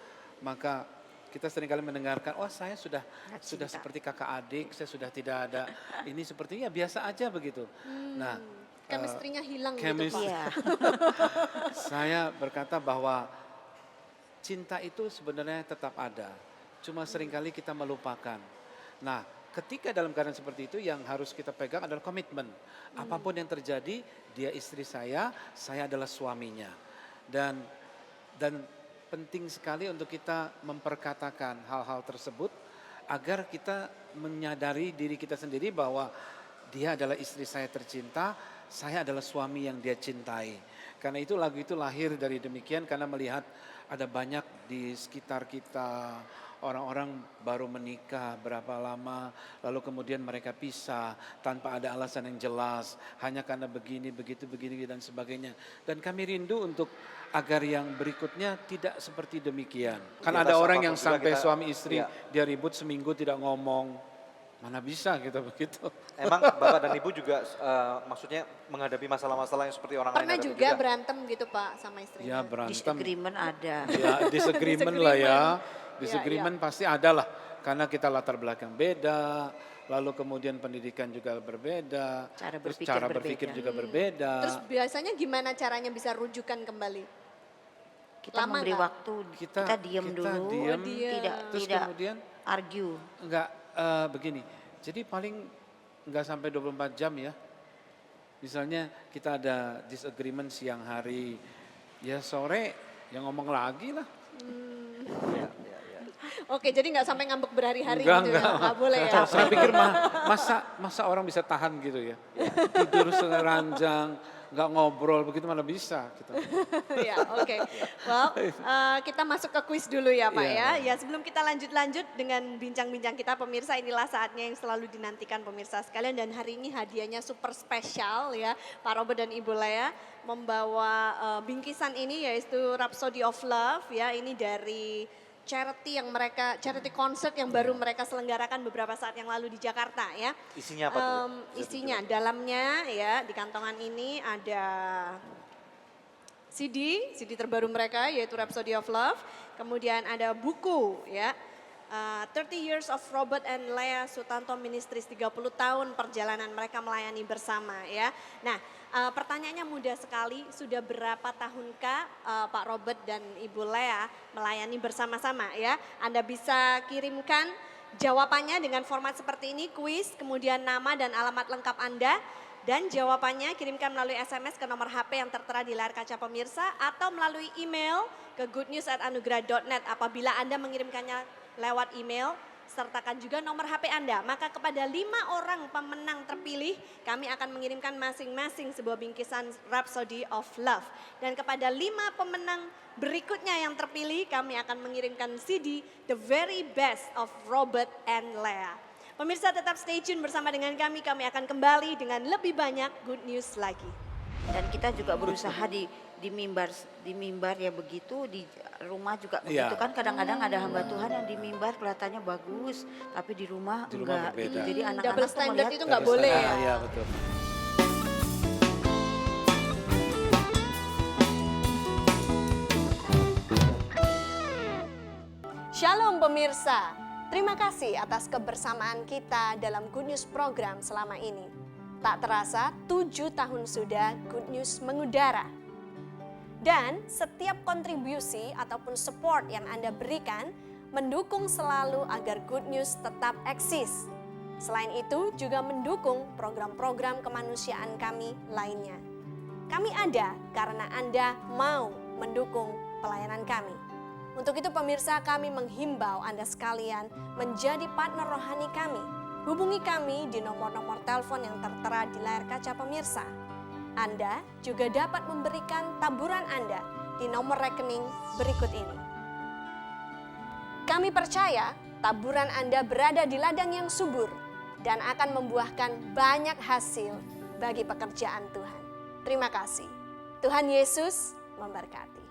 maka kita seringkali mendengarkan, oh saya sudah seperti kakak adik, saya sudah tidak ada ini sepertinya biasa aja begitu. Nah, Chemistry-nya hilang gitu chemistry. Pak. saya berkata bahwa cinta itu sebenarnya tetap ada, cuma seringkali kita melupakan. Nah, ketika dalam keadaan seperti itu yang harus kita pegang adalah komitmen. Apapun yang terjadi, dia istri saya adalah suaminya. Dan penting sekali untuk kita memperkatakan hal-hal tersebut agar kita menyadari diri kita sendiri bahwa dia adalah istri saya tercinta, saya adalah suami yang dia cintai. Karena itu lagu itu lahir dari demikian karena melihat ada banyak di sekitar kita orang-orang baru menikah berapa lama, lalu kemudian mereka pisah tanpa ada alasan yang jelas, hanya karena begini, begitu, begini dan sebagainya. Dan kami rindu untuk agar yang berikutnya tidak seperti demikian. Kan Di ada atas orang apapun yang juga sampai kita- suami istri ya. dia ribut seminggu tidak ngomong, mana bisa gitu begitu. Emang Bapak dan Ibu juga maksudnya menghadapi masalah-masalah yang seperti orang lain Pernah hadapi juga berantem gitu Pak sama istrinya? Ya berantem. Disagreement ada. Ya, disagreement lah ya. Disagreement. Disagreement pasti ada lah. Karena kita latar belakang beda, lalu kemudian pendidikan juga berbeda, Cara terus berpikir cara berbeda. berpikir juga berbeda. Terus biasanya gimana caranya bisa rujukan kembali? Kita Lama memberi nggak? waktu, kita diam dulu, diem, tidak terus tidak kemudian argue. enggak begini. Jadi paling enggak sampai 24 jam ya. Misalnya kita ada disagreement siang hari, ya sore yang ngomong lagi lah. Oke, jadi nggak sampai ngambek berhari-hari Enggak, gitu ya? Nggak boleh ya? Saya pikir masa orang bisa tahan gitu ya. Tidur setengah ranjang, nggak ngobrol, begitu mana bisa gitu. Ya, oke. Well, kita masuk ke kuis dulu ya Pak Iya. ya. Ya sebelum kita lanjut dengan bincang-bincang kita pemirsa, inilah saatnya yang selalu dinantikan pemirsa sekalian. Dan hari ini hadiahnya super spesial ya. Pak Robert dan Ibu Lea membawa bingkisan ini yaitu Rhapsody of Love ya. Ini dari charity concert yang baru mereka selenggarakan beberapa saat yang lalu di Jakarta ya. Isinya apa tuh? Isinya dalamnya ya di kantongan ini ada CD terbaru mereka yaitu Rhapsody of Love. Kemudian ada buku ya. 30 Years of Robert and Lea Sutanto Ministries, 30 tahun perjalanan mereka melayani bersama ya. Nah, pertanyaannya mudah sekali, sudah berapa tahunkah Pak Robert dan Ibu Lea melayani bersama-sama ya? Anda bisa kirimkan jawabannya dengan format seperti ini, kuis, kemudian nama dan alamat lengkap Anda. Dan jawabannya kirimkan melalui SMS ke nomor HP yang tertera di layar kaca pemirsa atau melalui email ke goodnews@anugerah.net. Apabila Anda mengirimkannya lewat email, sertakan juga nomor HP Anda. Maka kepada 5 orang pemenang terpilih, kami akan mengirimkan masing-masing sebuah bingkisan Rhapsody of Love. Dan kepada 5 pemenang berikutnya yang terpilih, kami akan mengirimkan CD The Very Best of Robert and Lea. Pemirsa tetap stay tune bersama dengan kami akan kembali dengan lebih banyak good news lagi. Dan kita juga berusaha di mimbar ya begitu, di rumah juga begitu Iya. kan. Kadang-kadang ada hamba Tuhan yang di mimbar kelihatannya bagus, tapi di rumah Di rumah enggak. berbeda. Jadi anak-anak Double tuh standard melihat itu nggak boleh ya. Iya betul. Shalom pemirsa, terima kasih atas kebersamaan kita dalam Good News program selama ini. Tak terasa 7 tahun sudah Good News mengudara. Dan setiap kontribusi ataupun support yang Anda berikan mendukung selalu agar Good News tetap eksis. Selain itu juga mendukung program-program kemanusiaan kami lainnya. Kami ada karena Anda mau mendukung pelayanan kami. Untuk itu pemirsa, kami menghimbau Anda sekalian menjadi partner rohani kami. Hubungi kami di nomor-nomor telepon yang tertera di layar kaca pemirsa. Anda juga dapat memberikan taburan Anda di nomor rekening berikut ini. Kami percaya taburan Anda berada di ladang yang subur dan akan membuahkan banyak hasil bagi pekerjaan Tuhan. Terima kasih. Tuhan Yesus memberkati.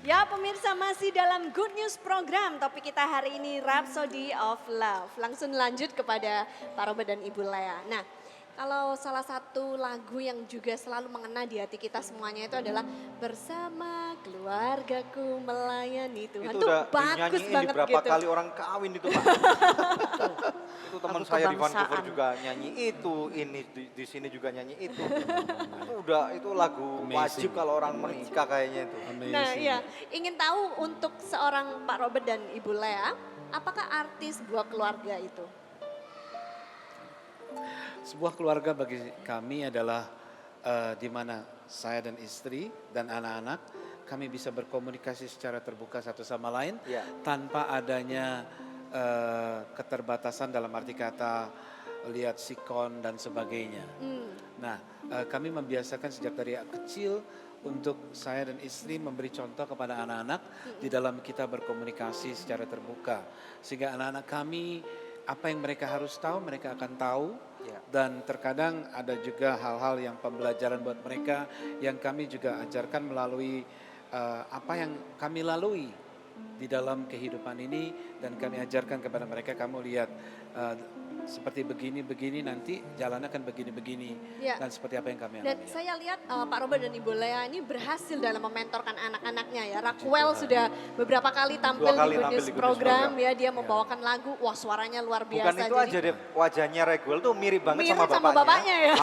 Ya pemirsa, masih dalam Good News program. Topik kita hari ini Rhapsody of Love. Langsung lanjut kepada Pak Robert dan Ibu Lea. Nah, kalau salah satu lagu yang juga selalu mengena di hati kita semuanya itu adalah Bersama Keluargaku Melayani Tuhan. Itu udah bagus dinyanyiin di banget berapa gitu. kali orang kawin itu Pak. Itu teman Lagu saya di Vancouver kebangsaan. juga nyanyi itu, ini di sini juga nyanyi itu. Itu lagu wajib kalau orang menikah kayaknya itu. Nah iya, ingin tahu untuk seorang Pak Robert dan Ibu Lea, apakah arti sebuah keluarga itu? Sebuah keluarga bagi kami adalah di mana saya dan istri dan anak-anak kami bisa berkomunikasi secara terbuka satu sama lain Ya. tanpa adanya keterbatasan dalam arti kata lihat sikon dan sebagainya. Nah, kami membiasakan sejak dari kecil untuk saya dan istri memberi contoh kepada anak-anak di dalam kita berkomunikasi secara terbuka. Sehingga anak-anak kami apa yang mereka harus tahu mereka akan tahu. Ya. Dan terkadang ada juga hal-hal yang pembelajaran buat mereka yang kami juga ajarkan melalui apa yang kami lalui di dalam kehidupan ini dan kami ajarkan kepada mereka. Kamu lihat seperti begini-begini nanti jalannya akan begini-begini Ya. dan seperti apa yang kami Dan alami. saya lihat Pak Robert dan Ibu Lea ini berhasil dalam mementorkan anak-anaknya ya. Raquel sudah beberapa kali tampil Dua di kali Good tampil News di Good News program program. ya. Dia membawakan lagu, wah suaranya luar biasa. Bukan itu aja deh, wajahnya Reguel tuh mirip banget mirip sama bapaknya. ya.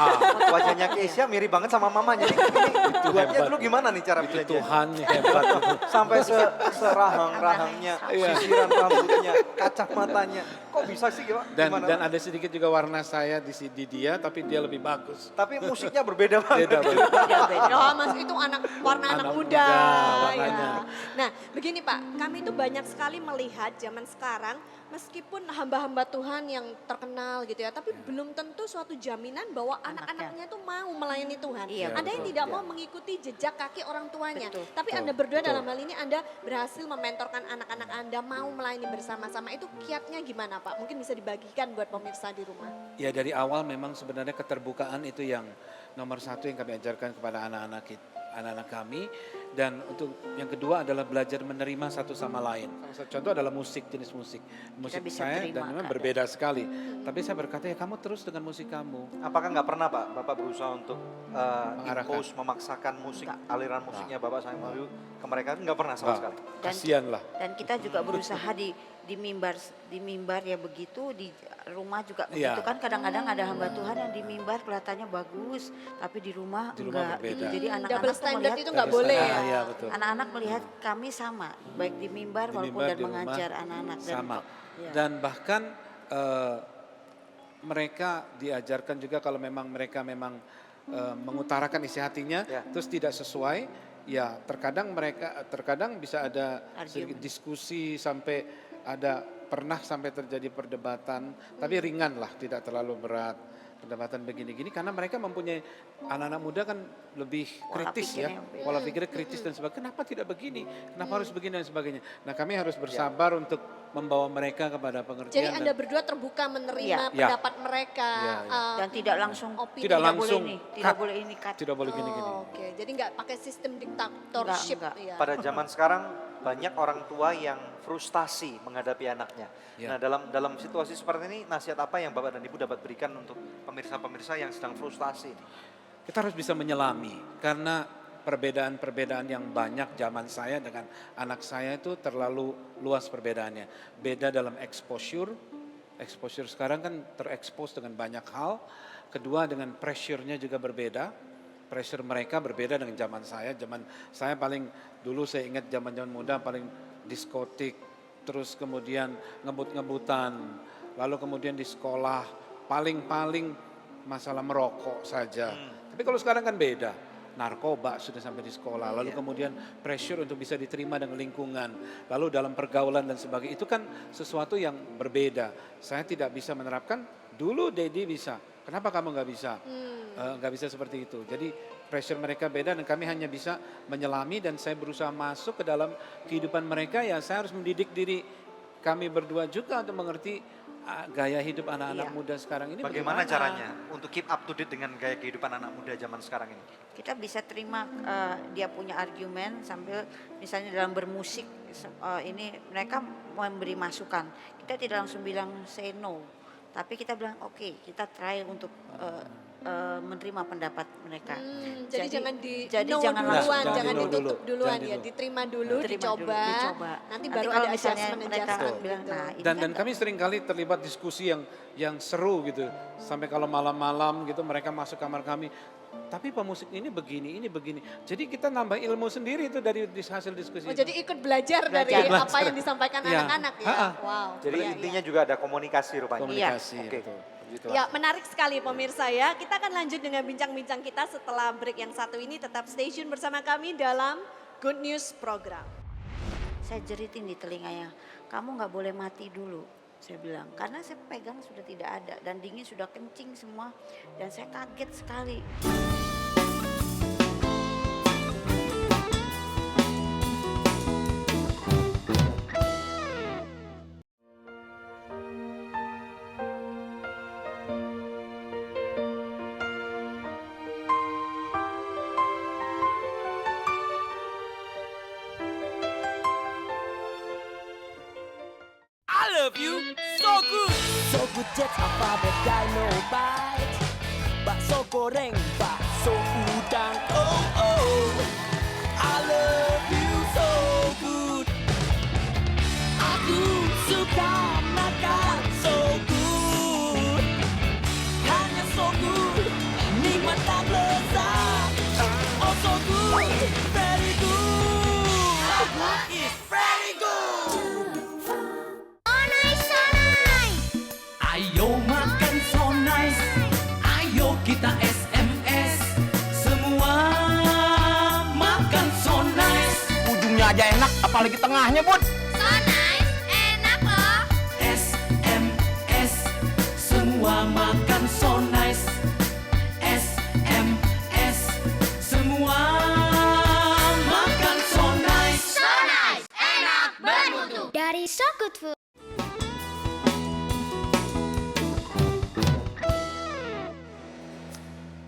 Wajahnya Keisha mirip banget sama mamanya. Jadi ini buatnya dulu gimana nih cara Itu belajar? Tuhan hebat. Sampai serahang-rahangnya, sisiran rambutnya, kacamatanya. Kok bisa sih gimana? Dan ada sedikit juga warna saya di dia, tapi dia lebih bagus. Tapi musiknya berbeda banget. Beda banget. Oh, Mas itu warna anak Anak muda. muda warnanya. Ya. Nah, begini Pak, kami itu banyak sekali melihat zaman sekarang meskipun hamba-hamba Tuhan yang terkenal gitu ya, tapi belum tentu suatu jaminan bahwa anak-anaknya itu mau melayani Tuhan. Iya, Ada yang betul. tidak mau mengikuti jejak kaki orang tuanya. Betul. Tapi Anda berdua dalam hal ini Anda berhasil mementorkan anak-anak Anda mau melayani bersama-sama. Itu kiatnya gimana Pak? Mungkin bisa dibagikan buat pemirsa di rumah. Ya dari awal memang sebenarnya keterbukaan itu yang nomor satu yang kami ajarkan kepada anak-anak kami. Dan untuk yang kedua adalah belajar menerima satu sama lain. Salah satu contoh adalah musik, jenis musik. Musik bisa saya terima dan memang keadaan. berbeda sekali. Tapi saya berkata ya kamu terus dengan musik kamu. Apakah nggak pernah Pak, Bapak berusaha untuk Mengarahkan. impose, memaksakan musik, aliran musiknya Bapak sama Mario ke mereka? Nggak pernah sama sekali. Kasian lah. Dan kita juga berusaha di mimbar ya begitu, di rumah juga Iya. begitu kan, kadang-kadang ada hamba Tuhan yang di mimbar kelihatannya bagus tapi di rumah Di rumah enggak berbeda. gitu. Jadi Double anak-anak tuh standard melihat itu nggak boleh ya. Iya betul. anak-anak melihat kami sama baik di mimbar Di walaupun mimbar, dan di rumah, mengajar anak-anak sama. Ya. Dan bahkan mereka diajarkan juga kalau memang mereka mengutarakan isi hatinya, Ya. terus tidak sesuai, ya terkadang bisa ada Argumen. sedikit diskusi sampai pernah sampai terjadi perdebatan, tapi ringan lah, tidak terlalu berat. Perdebatan begini-gini karena mereka mempunyai anak-anak muda kan lebih Pola kritis ya, pikirnya beda. pola pikirnya kritis dan sebagainya. Kenapa tidak begini? Kenapa harus begini dan sebagainya? Nah kami harus bersabar untuk membawa mereka kepada pengertian. Jadi Anda berdua terbuka menerima Iya. Ya. pendapat mereka. Ya, ya. Dan tidak langsung opini. Tidak tidak langsung boleh ini, tidak cut. boleh ini cut. Tidak boleh gini-gini. Oh, Oke, jadi nggak pakai sistem diktatorship. Enggak. Ya. Pada zaman sekarang banyak orang tua yang frustasi menghadapi anaknya. Ya. Nah dalam situasi seperti ini nasihat apa yang Bapak dan Ibu dapat berikan untuk pemirsa-pemirsa yang sedang frustasi? Kita harus bisa menyelami karena perbedaan-perbedaan yang banyak zaman saya dengan anak saya itu terlalu luas perbedaannya. Beda dalam exposure sekarang kan terekspos dengan banyak hal. Kedua dengan pressure-nya juga berbeda. Pressure mereka berbeda dengan zaman saya. Zaman saya paling dulu saya ingat zaman-zaman muda paling diskotik, terus kemudian ngebut-ngebutan, lalu kemudian di sekolah paling masalah merokok saja. Tapi kalau sekarang kan beda. Narkoba sudah sampai di sekolah, lalu kemudian pressure untuk bisa diterima dengan lingkungan, lalu dalam pergaulan dan sebagainya, itu kan sesuatu yang berbeda. Saya tidak bisa menerapkan, dulu Dedi bisa, kenapa kamu nggak bisa? Nggak bisa seperti itu. Jadi pressure mereka beda dan kami hanya bisa menyelami dan saya berusaha masuk ke dalam kehidupan mereka, ya saya harus mendidik diri kami berdua juga untuk mengerti gaya hidup anak-anak muda sekarang ini Bagaimana caranya untuk keep up to date dengan gaya kehidupan anak muda zaman sekarang ini? Kita bisa terima dia punya argumen sambil misalnya dalam bermusik ini mereka memberi masukan. Kita tidak langsung bilang say no, tapi kita bilang oke, kita try untuk menerima pendapat mereka. Jadi jangan jangan duluan, langsung jangan no ditutup dulu. duluan Jangan ya, dulu. diterima dulu, Terima dulu, dicoba, dicoba. nanti Nanti baru kalau ada misalnya adjustment mereka bilang, gitu. nah, ini Dan kan kami sering kali terlibat diskusi yang seru gitu. Sampai kalau malam-malam gitu mereka masuk kamar kami. Tapi pemusik ini begini. Jadi kita nambah ilmu sendiri itu dari hasil diskusi. Oh itu. jadi ikut belajar dari Belajar. apa yang disampaikan Iya. anak-anak ya. Ha-ha. Wow. Jadi Iya, intinya iya. juga ada komunikasi rupanya. Komunikasi. Oke. betul. Begitulah. Ya menarik sekali pemirsa ya. Kita akan lanjut dengan bincang-bincang kita setelah break yang satu ini. Tetap stay tune bersama kami dalam Good News Program. saya jeritin di telinganya, kamu nggak boleh mati dulu. Saya bilang, karena saya pegang sudah tidak ada dan dingin sudah kencing semua dan saya kaget sekali. Halo love you so good. So good jet alphabet dynamite. Bakso goreng, bakso udang. Oh oh, I love you so good. Aku suka makan so good. Hanya so good, nikmat dan lezat. Oh so good, very good. So good is very good. Ayo makan so nice. Ayo kita SMS. Semua makan so nice. Ujungnya aja enak, apalagi tengahnya, Bud. So nice, enak loh. SMS. Semua makan so nice. SMS. Semua makan so nice. So nice, enak, bermutu. Dari So Good Food.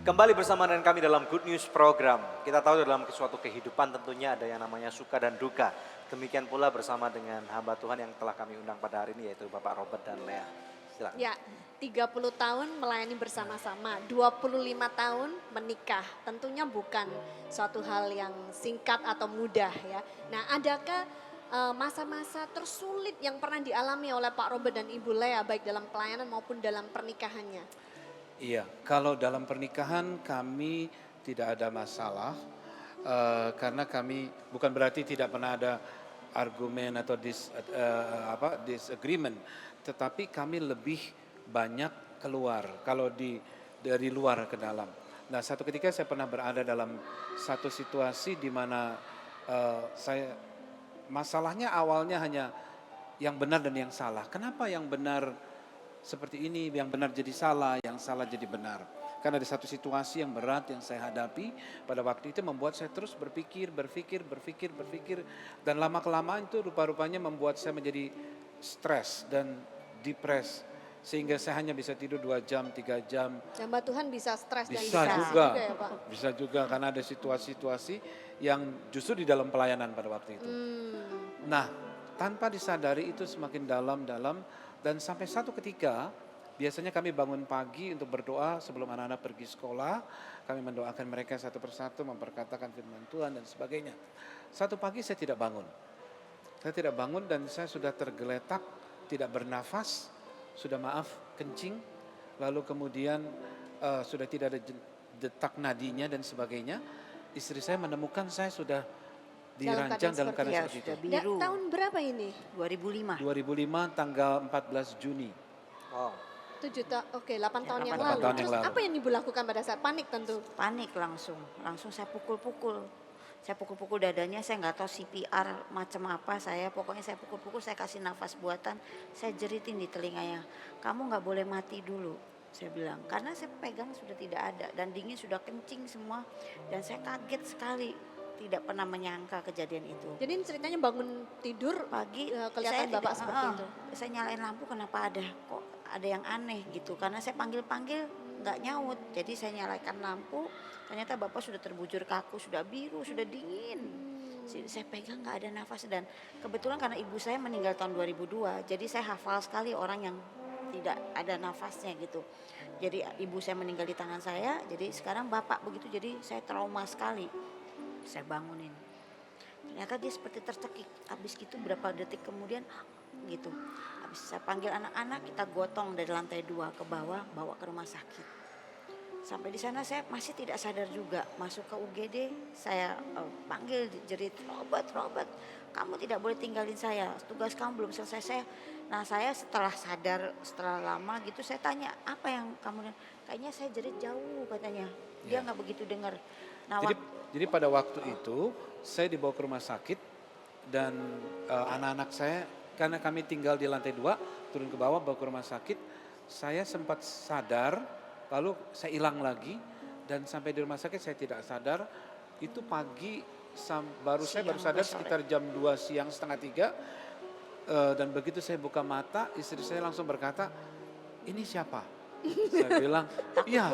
Kembali bersama dengan kami dalam Good News Program. Kita tahu dalam suatu kehidupan tentunya ada yang namanya suka dan duka. Demikian pula bersama dengan hamba Tuhan yang telah kami undang pada hari ini yaitu Bapak Robert dan Lea. Silakan. Ya, 30 tahun melayani bersama-sama, 25 tahun menikah. Tentunya bukan suatu hal yang singkat atau mudah ya. Nah, adakah masa-masa tersulit yang pernah dialami oleh Pak Robert dan Ibu Lea baik dalam pelayanan maupun dalam pernikahannya? Iya, kalau dalam pernikahan kami tidak ada masalah karena kami bukan berarti tidak pernah ada argumen atau disagreement, tetapi kami lebih banyak keluar kalau dari luar ke dalam. Nah, satu ketika saya pernah berada dalam satu situasi di mana masalahnya awalnya hanya yang benar dan yang salah. Kenapa yang benar seperti ini, yang benar jadi salah, yang salah jadi benar. Karena ada satu situasi yang berat yang saya hadapi pada waktu itu membuat saya terus berpikir. Dan lama-kelamaan itu rupa-rupanya membuat saya menjadi stres dan depres. Sehingga saya hanya bisa tidur 2 jam, 3 jam. Hamba Tuhan bisa stres dan Bisa depresi juga, ya Pak? bisa juga karena ada situasi-situasi yang justru di dalam pelayanan pada waktu itu. Nah, tanpa disadari itu semakin dalam-dalam. Dan sampai satu ketika, biasanya kami bangun pagi untuk berdoa sebelum anak-anak pergi sekolah. Kami mendoakan mereka satu persatu, memperkatakan firman Tuhan dan sebagainya. Satu pagi saya tidak bangun. Saya tidak bangun dan saya sudah tergeletak, tidak bernafas, sudah kencing. Lalu kemudian sudah tidak ada detak nadinya dan sebagainya. Istri saya menemukan saya sudah dirancang dalam keadaan seperti itu. Biru. Tahun berapa ini? 2005. 2005 tanggal 14 Juni. Oh. 8 tahun yang 8 lalu. tahun yang Terus lalu. apa yang Ibu lakukan pada saat panik tentu? Panik langsung saya pukul-pukul. Saya pukul-pukul dadanya, saya nggak tahu CPR macam apa saya. Pokoknya saya pukul-pukul, saya kasih nafas buatan, saya jeritin di telinganya. Kamu nggak boleh mati dulu, saya bilang. Karena saya pegang sudah tidak ada dan dingin sudah kencing semua. Dan saya kaget sekali, tidak pernah menyangka kejadian itu. Jadi ceritanya bangun tidur Pagi kelihatan saya Bapak seperti itu. Saya nyalain lampu, kenapa kok ada yang aneh gitu. Karena saya panggil-panggil nggak nyaut. Jadi saya nyalakan lampu, ternyata Bapak sudah terbujur kaku, sudah biru, sudah dingin. Saya pegang nggak ada nafas dan kebetulan karena ibu saya meninggal tahun 2002, jadi saya hafal sekali orang yang tidak ada nafasnya gitu. Jadi ibu saya meninggal di tangan saya, jadi sekarang Bapak begitu, jadi saya trauma sekali. Saya bangunin, ternyata dia seperti tercekik. Habis gitu berapa detik kemudian gitu, habis saya panggil anak-anak, kita gotong dari lantai 2 ke bawah, bawa ke rumah sakit. Sampai di sana saya masih tidak sadar juga. Masuk ke UGD, saya panggil jerit, Robert, kamu tidak boleh tinggalin saya, tugas kamu belum selesai. Saya setelah sadar, setelah lama gitu, saya tanya, apa yang kamu, kayaknya saya jerit jauh katanya. Dia nggak begitu dengar. Jadi pada waktu itu saya dibawa ke rumah sakit dan anak-anak saya, karena kami tinggal di lantai 2, turun ke bawah bawa ke rumah sakit. Saya sempat sadar, lalu saya hilang lagi dan sampai di rumah sakit saya tidak sadar. Itu pagi saya baru sadar sekitar jam 2 siang, setengah 3. Dan begitu saya buka mata, istri saya langsung berkata, ini siapa? Saya bilang, iya,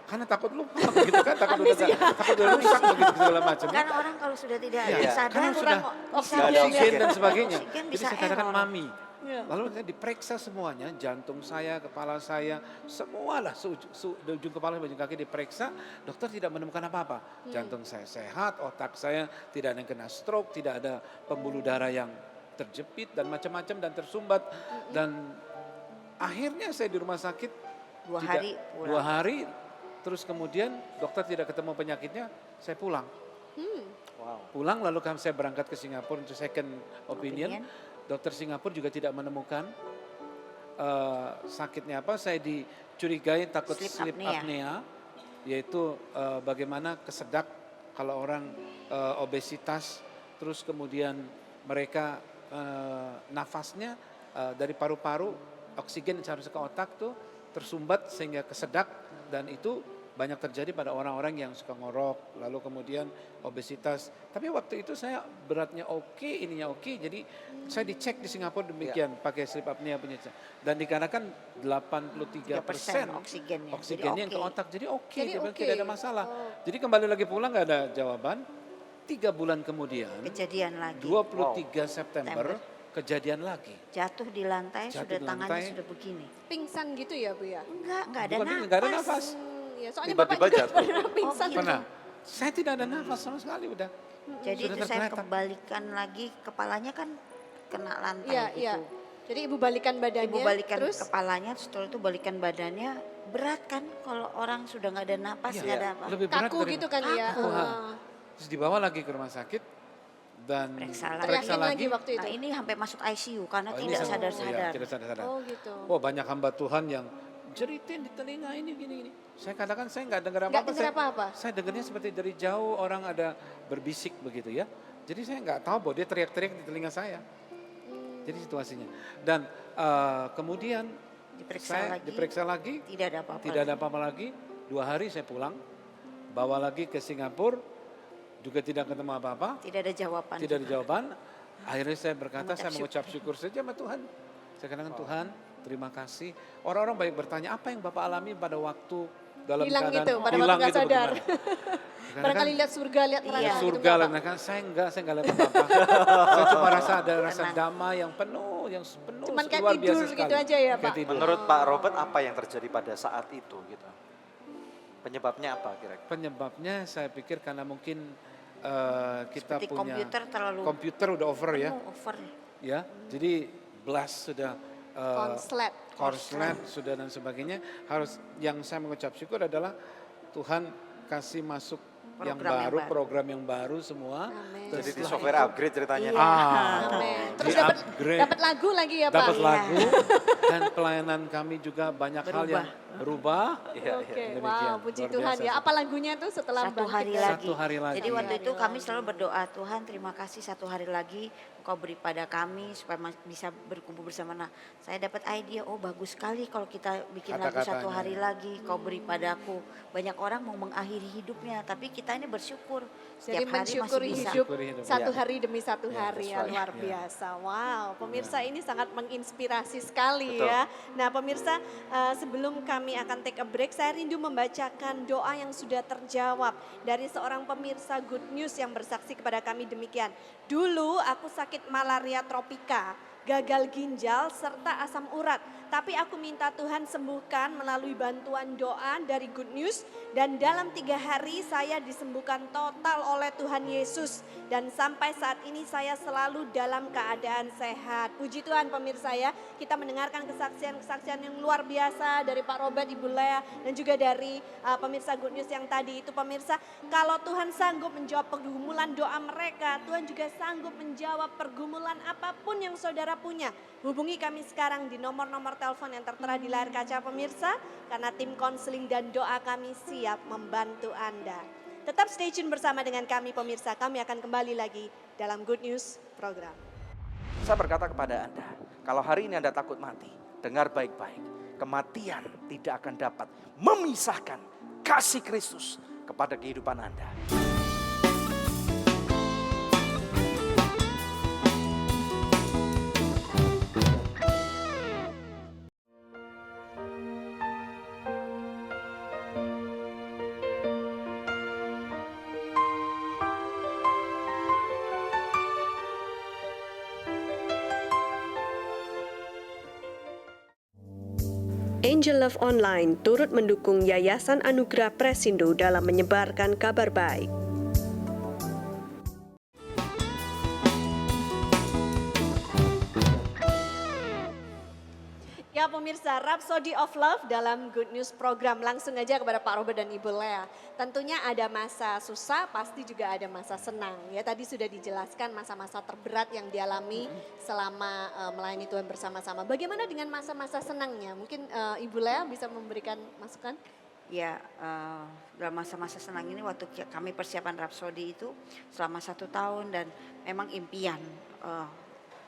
karena takut lupa begitu kan, takut udah rusak begitu segala macam. Karena orang kalau sudah tidak sadar, karena sudah oksigen dan sebagainya. Jadi saya katakan, Mami, Iya. Lalu saya diperiksa semuanya, jantung saya, kepala saya, semualah ujung kepala, ujung kaki diperiksa. Dokter tidak menemukan apa-apa. Jantung saya sehat, otak saya tidak ada yang kena stroke, tidak ada pembuluh darah yang terjepit dan macam-macam dan tersumbat. Dan akhirnya saya di rumah sakit 2 hari pulang. 2 hari, terus kemudian dokter tidak ketemu penyakitnya, saya pulang. Pulang lalu saya berangkat ke Singapura untuk second opinion. Dokter Singapura juga tidak menemukan sakitnya apa. Saya dicurigai takut sleep apnea, yaitu bagaimana kesedak kalau orang obesitas, terus kemudian mereka nafasnya dari paru-paru, oksigen seharusnya ke otak tuh tersumbat sehingga kesedak, dan itu banyak terjadi pada orang-orang yang suka ngorok, lalu kemudian obesitas. Tapi waktu itu saya beratnya oke, ininya oke, jadi saya dicek di Singapura demikian, pakai sleep apnea punya. Dan dikarenakan 83% oksigennya yang ke otak, jadi oke, dia bilang tidak ada masalah. Jadi kembali lagi pulang nggak ada jawaban. 3 bulan kemudian, Kejadian lagi. 23 September, kejadian lagi. Jatuh di lantai, Jatuh sudah di tangannya lantai. sudah begini. Pingsan gitu ya Bu ya? Enggak ada Bukan nafas. nggak ada nafas. Ya, soalnya Tiba-tiba Bapak juga jatuh. pernah pingsan. gitu. Pernah. Saya tidak ada nafas sama sekali udah. Jadi Sudah itu saya tergeletak. kembalikan lagi, kepalanya kan kena lantai Iya, gitu. iya. Jadi Ibu balikan badannya, Ibu balikan terus kepalanya, setelah itu balikan badannya. Berat kan kalau orang sudah nggak ada napas, Iya, nggak ada apa. lebih berat kaku dari gitu kan ya. kaku, Terus dibawa lagi ke rumah sakit dan Periksa Teryakin lagi waktu itu. Nah ini sampai masuk ICU karena Oh, ini tidak sama- sadar-sadar. iya, tidak sadar-sadar. Oh gitu. Oh, banyak hamba Tuhan yang jeritin di telinga ini gini-gini. Saya katakan saya nggak dengar Nggak apa-apa. dengar apa-apa. Saya dengarnya seperti dari jauh orang ada berbisik begitu ya. Jadi saya nggak tahu bahwa dia teriak-teriak di telinga saya. Jadi situasinya. Dan kemudian diperiksa lagi, Tidak ada apa-apa. tidak ada apa-apa lagi. 2 hari saya pulang, bawa lagi ke Singapura, juga tidak ketemu apa-apa. Tidak ada jawaban. Tidak ada juga. jawaban. Akhirnya saya berkata, Mengucap saya mengucap syukur saja sama Tuhan. Saya katakan, Tuhan, terima kasih. Orang-orang banyak bertanya, apa yang Bapak alami pada waktu dalam Hilang keadaan gitu, pada waktu hilang nggak gitu sadar. bagaimana? Barangkali lihat surga, lihat neraka Iya. gitu, Surga lah, Bapak. nah, saya enggak lihat apa-apa. Saya cuma rasa ada rasa damai yang penuh Cuman kayak luar biasa tidur sekali. gitu aja ya, Kayak Pak? tidur. Menurut Pak Robert apa yang terjadi pada saat itu gitu? Penyebabnya apa kira-kira? Penyebabnya saya pikir karena mungkin kita Seperti punya komputer terlalu komputer udah over ya. penuh, over. Ya, jadi blast sudah Konslet. korslet sudah dan sebagainya. Harus yang saya mengucap syukur adalah Tuhan kasih masuk yang baru, program yang baru semua. Amin. Jadi di software upgrade ceritanya. Iya. Amin. Terus di-upgrade. dapat lagu lagi ya Pak? Dapat Iya. lagu dan pelayanan kami juga banyak hal yang berubah. Iya, Oke, iya. Demikian, wow, puji luar Tuhan biasa ya. sih. Apa lagunya tuh setelah Satu bangkit hari dari- lagi. Satu hari lagi. Jadi waktu Iya, itu iya. kami selalu berdoa, Tuhan terima kasih 1 hari lagi Engkau beri pada kami supaya bisa berkumpul bersama. Nah saya dapat ide, oh bagus sekali kalau kita bikin lagu 1 Kata-katanya. hari lagi Kau beri padaku. Banyak orang mau mengakhiri hidupnya tapi kita ini bersyukur. Jadi Setiap hari masih mensyukuri bisa. hidup Mensyukuri hidup. satu Iya. hari demi satu Iya, hari ya, that's right. luar Iya. biasa. Wow, pemirsa ini sangat menginspirasi sekali Betul. ya. Nah pemirsa, sebelum kami akan take a break, saya rindu membacakan doa yang sudah terjawab dari seorang pemirsa Good News yang bersaksi kepada kami demikian. Dulu aku sakit malaria tropika, gagal ginjal serta asam urat. Tapi aku minta Tuhan sembuhkan melalui bantuan doa dari Good News. Dan dalam 3 hari saya disembuhkan total oleh Tuhan Yesus. Dan sampai saat ini saya selalu dalam keadaan sehat. Puji Tuhan pemirsa ya, kita mendengarkan kesaksian-kesaksian yang luar biasa dari Pak Robert, Ibu Lea. Dan juga dari pemirsa Good News yang tadi itu pemirsa. Kalau Tuhan sanggup menjawab pergumulan doa mereka, Tuhan juga sanggup menjawab pergumulan apapun yang saudara punya. Hubungi kami sekarang di nomor-nomor telepon yang tertera di layar kaca pemirsa, karena tim konseling dan doa kami siap membantu Anda. Tetap stay tune bersama dengan kami pemirsa, kami akan kembali lagi dalam Good News program. Saya berkata kepada Anda, kalau hari ini Anda takut mati, dengar baik-baik. Kematian tidak akan dapat memisahkan kasih Kristus kepada kehidupan Anda. Angel Love Online turut mendukung Yayasan Anugerah Presindo dalam menyebarkan kabar baik. Ya pemirsa, Rhapsody of Love dalam Good News program. Langsung aja kepada Pak Robert dan Ibu Lea. Tentunya ada masa susah, pasti juga ada masa senang. Ya tadi sudah dijelaskan masa-masa terberat yang dialami selama melayani Tuhan bersama-sama. Bagaimana dengan masa-masa senangnya? Mungkin Ibu Lea bisa memberikan masukan? Ya, dalam masa-masa senang ini waktu kami persiapan Rhapsody itu selama 1 tahun dan memang impian.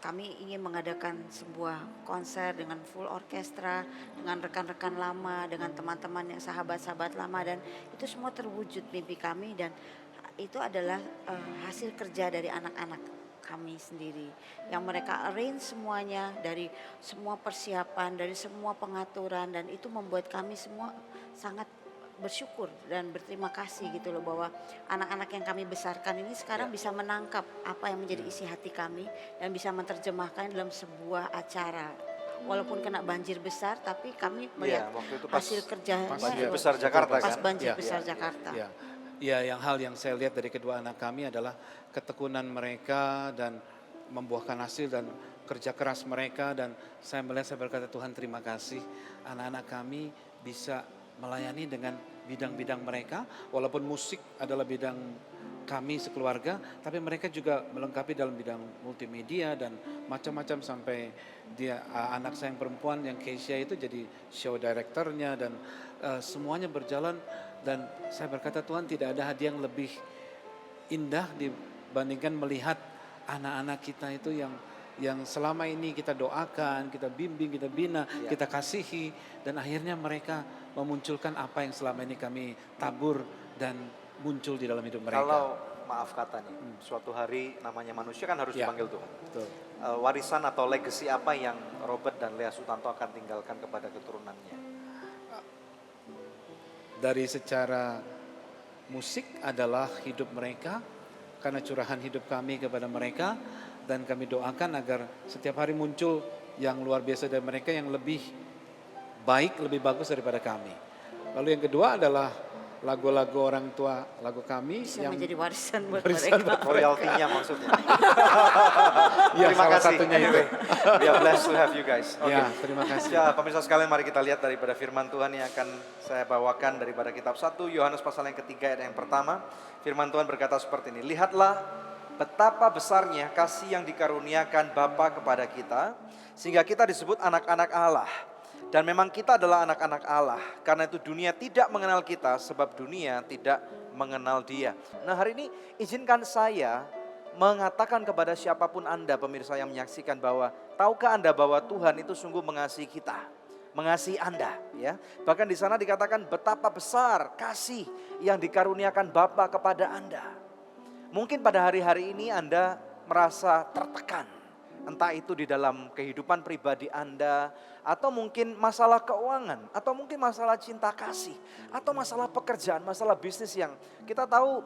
Kami ingin mengadakan sebuah konser dengan full orkestra, dengan rekan-rekan lama, dengan teman-teman yang sahabat-sahabat lama dan itu semua terwujud mimpi kami dan itu adalah hasil kerja dari anak-anak kami sendiri. Yang mereka arrange semuanya dari semua persiapan, dari semua pengaturan dan itu membuat kami semua sangat bersyukur dan berterima kasih gitu loh bahwa anak-anak yang kami besarkan ini sekarang bisa menangkap apa yang menjadi isi hati kami dan bisa menerjemahkan dalam sebuah acara. Walaupun kena banjir besar tapi kami melihat waktu itu hasil kerjanya banjir besar Jakarta pas kan? banjir besar Jakarta. Ya, hal yang saya lihat dari kedua anak kami adalah ketekunan mereka dan membuahkan hasil dan kerja keras mereka dan saya berkata Tuhan terima kasih anak-anak kami bisa melayani dengan bidang-bidang mereka, walaupun musik adalah bidang kami sekeluarga, tapi mereka juga melengkapi dalam bidang multimedia dan macam-macam sampai dia anak saya yang perempuan yang Keisha itu jadi show directornya dan semuanya berjalan dan saya berkata Tuhan tidak ada hadiah yang lebih indah dibandingkan melihat anak-anak kita itu yang selama ini kita doakan, kita bimbing, kita bina, kita kasihi dan akhirnya mereka memunculkan apa yang selama ini kami tabur dan muncul di dalam hidup mereka. Kalau maaf kata nih, suatu hari namanya manusia kan harus dipanggil Tuhan. Betul. Warisan atau legacy apa yang Robert dan Lea Sutanto akan tinggalkan kepada keturunannya? Dari secara musik adalah hidup mereka, karena curahan hidup kami kepada mereka, dan kami doakan agar setiap hari muncul yang luar biasa dari mereka yang lebih baik, lebih bagus daripada kami. Lalu yang kedua adalah lagu-lagu orang tua, lagu kami Bisa yang menjadi warisan buat mereka. Royaltinya maksudnya. ya, Terima salah kasih. satunya itu. We are blessed to have you guys. Oke. Ya, terima kasih. Ya, pemirsa sekalian mari kita lihat daripada firman Tuhan yang akan saya bawakan daripada kitab 1 Yohanes pasal yang ketiga ayat yang pertama. Firman Tuhan berkata seperti ini, lihatlah betapa besarnya kasih yang dikaruniakan Bapa kepada kita, sehingga kita disebut anak-anak Allah. Dan memang kita adalah anak-anak Allah, karena itu dunia tidak mengenal kita, sebab dunia tidak mengenal Dia. Nah hari ini izinkan saya mengatakan kepada siapapun Anda pemirsa yang menyaksikan bahwa, tahukah Anda bahwa Tuhan itu sungguh mengasihi kita, mengasihi Anda, ya. Bahkan di sana dikatakan betapa besar kasih yang dikaruniakan Bapa kepada Anda. Mungkin pada hari-hari ini Anda merasa tertekan. Entah itu di dalam kehidupan pribadi Anda, atau mungkin masalah keuangan, atau mungkin masalah cinta kasih, atau masalah pekerjaan, masalah bisnis yang kita tahu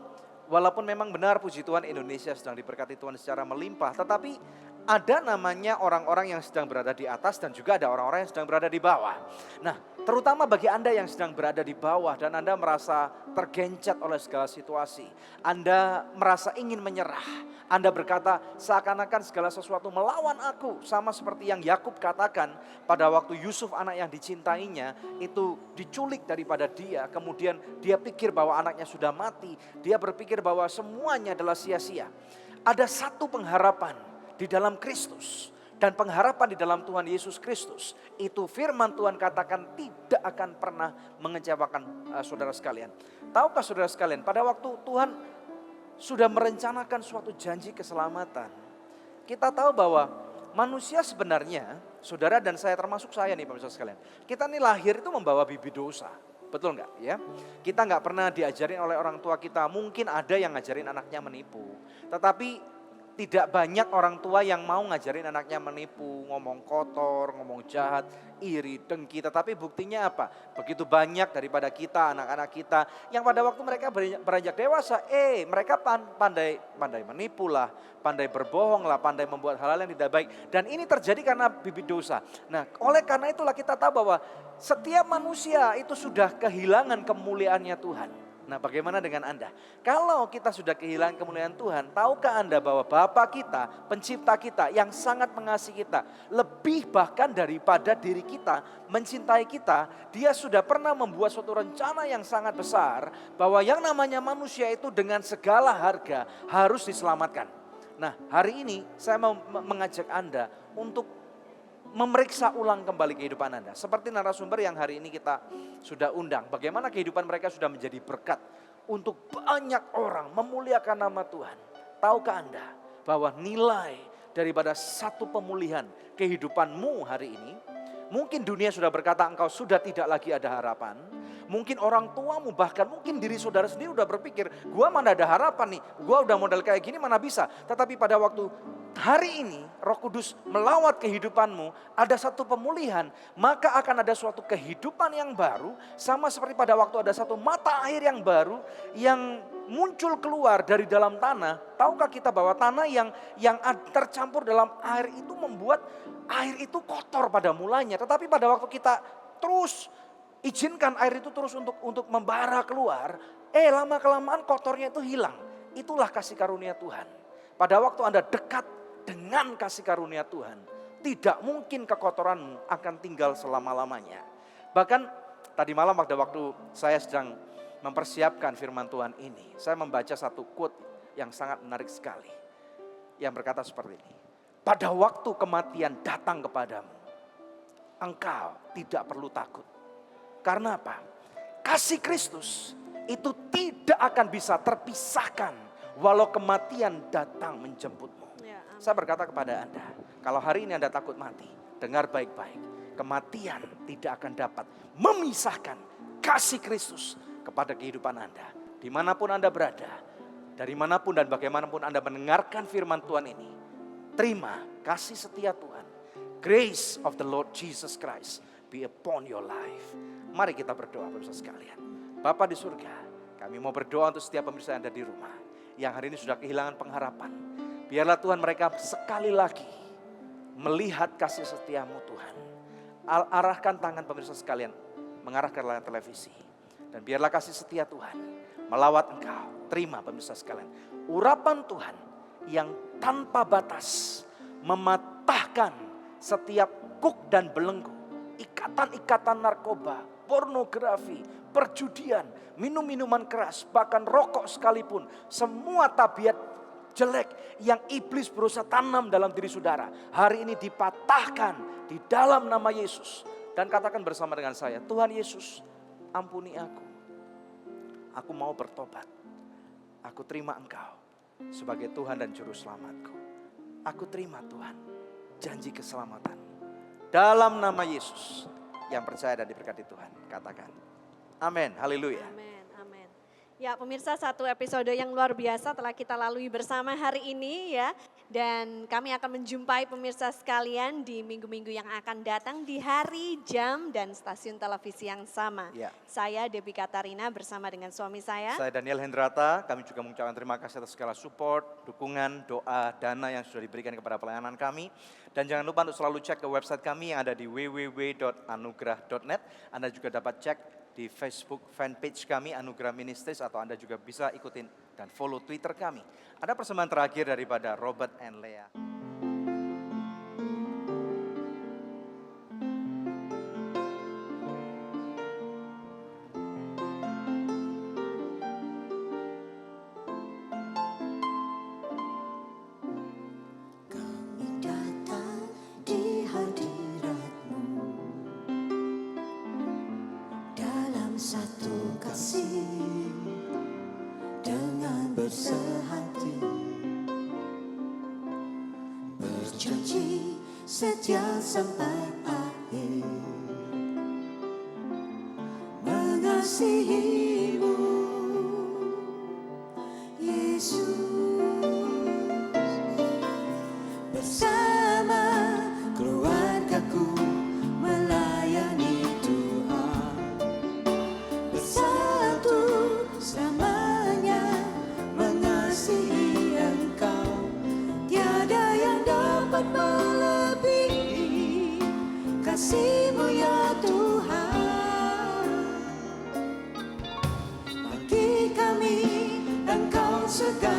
walaupun memang benar puji Tuhan Indonesia sedang diberkati Tuhan secara melimpah, tetapi ada namanya orang-orang yang sedang berada di atas dan juga ada orang-orang yang sedang berada di bawah. Nah, terutama bagi Anda yang sedang berada di bawah dan Anda merasa tergencet oleh segala situasi. Anda merasa ingin menyerah. Anda berkata seakan-akan segala sesuatu melawan aku. Sama seperti yang Yakub katakan pada waktu Yusuf anak yang dicintainya itu diculik daripada dia. Kemudian dia pikir bahwa anaknya sudah mati. Dia berpikir bahwa semuanya adalah sia-sia. Ada satu pengharapan di dalam Kristus. Dan pengharapan di dalam Tuhan Yesus Kristus. Itu firman Tuhan katakan tidak akan pernah mengecewakan saudara sekalian. Tahukah saudara sekalian pada waktu Tuhan sudah merencanakan suatu janji keselamatan. Kita tahu bahwa manusia sebenarnya, saudara dan saya termasuk saya nih pemirsa sekalian. Kita nih lahir itu membawa bibit dosa. Betul enggak ya? Kita enggak pernah diajarin oleh orang tua kita. Mungkin ada yang ngajarin anaknya menipu. Tetapi Tidak banyak orang tua yang mau ngajarin anaknya menipu, ngomong kotor, ngomong jahat, iri, dengki. Tetapi buktinya apa? Begitu banyak daripada kita, anak-anak kita yang pada waktu mereka beranjak dewasa, mereka pandai menipu lah, pandai berbohong lah, pandai membuat hal-hal yang tidak baik. Dan ini terjadi karena bibit dosa. Nah, oleh karena itulah kita tahu bahwa setiap manusia itu sudah kehilangan kemuliaannya Tuhan. Nah, bagaimana dengan Anda? Kalau kita sudah kehilangan kemuliaan Tuhan, tahukah Anda bahwa Bapa kita, pencipta kita yang sangat mengasihi kita, lebih bahkan daripada diri kita, mencintai kita, dia sudah pernah membuat suatu rencana yang sangat besar bahwa yang namanya manusia itu dengan segala harga harus diselamatkan. Nah, hari ini saya mau mengajak Anda untuk memeriksa ulang kembali kehidupan Anda. Seperti narasumber yang hari ini kita sudah undang. Bagaimana kehidupan mereka sudah menjadi berkat untuk banyak orang memuliakan nama Tuhan. Tahukah Anda bahwa nilai daripada satu pemulihan kehidupanmu hari ini, mungkin dunia sudah berkata engkau sudah tidak lagi ada harapan. Mungkin orang tuamu, bahkan mungkin diri saudara sendiri udah berpikir, gua mana ada harapan nih, gua udah modal kayak gini mana bisa. Tetapi pada waktu hari ini Roh Kudus melawat kehidupanmu, ada satu pemulihan, maka akan ada suatu kehidupan yang baru, sama seperti pada waktu ada satu mata air yang baru yang muncul keluar dari dalam tanah. Tahukah kita bahwa tanah yang tercampur dalam air itu membuat air itu kotor pada mulanya, tetapi pada waktu kita terus izinkan air itu terus untuk membara keluar, lama kelamaan kotornya itu hilang. Itulah kasih karunia Tuhan. Pada waktu Anda dekat dengan kasih karunia Tuhan, tidak mungkin kekotoranmu akan tinggal selama-lamanya. Bahkan tadi malam pada waktu saya sedang mempersiapkan firman Tuhan ini, saya membaca satu quote yang sangat menarik sekali. Yang berkata seperti ini, pada waktu kematian datang kepadamu, engkau tidak perlu takut. Karena apa? Kasih Kristus itu tidak akan bisa terpisahkan walau kematian datang menjemputmu. Saya berkata kepada Anda, kalau hari ini Anda takut mati, dengar baik-baik. Kematian tidak akan dapat memisahkan kasih Kristus kepada kehidupan Anda. Dimanapun Anda berada, dari manapun dan bagaimanapun Anda mendengarkan firman Tuhan ini, terima kasih setia Tuhan. Grace of the Lord Jesus Christ be upon your life. Mari kita berdoa pemirsa sekalian. Bapa di surga, kami mau berdoa untuk setiap pemirsa yang ada di rumah, yang hari ini sudah kehilangan pengharapan. Biarlah Tuhan mereka sekali lagi melihat kasih setiamu Tuhan. Arahkan tangan pemirsa sekalian mengarah ke layar televisi. Dan biarlah kasih setia Tuhan melawat engkau. Terima pemirsa sekalian. Urapan Tuhan yang tanpa batas mematahkan setiap kuk dan belenggu. Ikatan-ikatan narkoba, pornografi, perjudian, minum-minuman keras, bahkan rokok sekalipun. Semua tabiat jelek yang iblis berusaha tanam dalam diri saudara, hari ini dipatahkan di dalam nama Yesus. Dan katakan bersama dengan saya, Tuhan Yesus, ampuni aku. Aku mau bertobat. Aku terima Engkau sebagai Tuhan dan Juru Selamatku. Aku terima Tuhan, janji keselamatan. Dalam nama Yesus yang percaya dan diberkati Tuhan, katakan amin, haleluya. Amin, amin. Ya pemirsa, satu episode yang luar biasa telah kita lalui bersama hari ini ya. Dan kami akan menjumpai pemirsa sekalian di minggu-minggu yang akan datang di hari, jam, dan stasiun televisi yang sama. Ya. Saya Debbie Katarina bersama dengan suami saya. Saya Daniel Hendrata, kami juga mengucapkan terima kasih atas segala support, dukungan, doa, dana yang sudah diberikan kepada pelayanan kami. Dan jangan lupa untuk selalu cek ke website kami yang ada di www.anugrah.net. Anda juga dapat cek di Facebook fanpage kami Anugerah Ministries, atau Anda juga bisa ikutin dan follow Twitter kami. Ada persembahan terakhir daripada Robert and Leah. Kami datang di hadirat-Mu dalam satu kasih dengan bersehati, berjanji setia sampai akhir, mengasihi-Mu Yesus. dapat melebihi kasih-Mu ya Tuhan. Bagi kami Engkau segala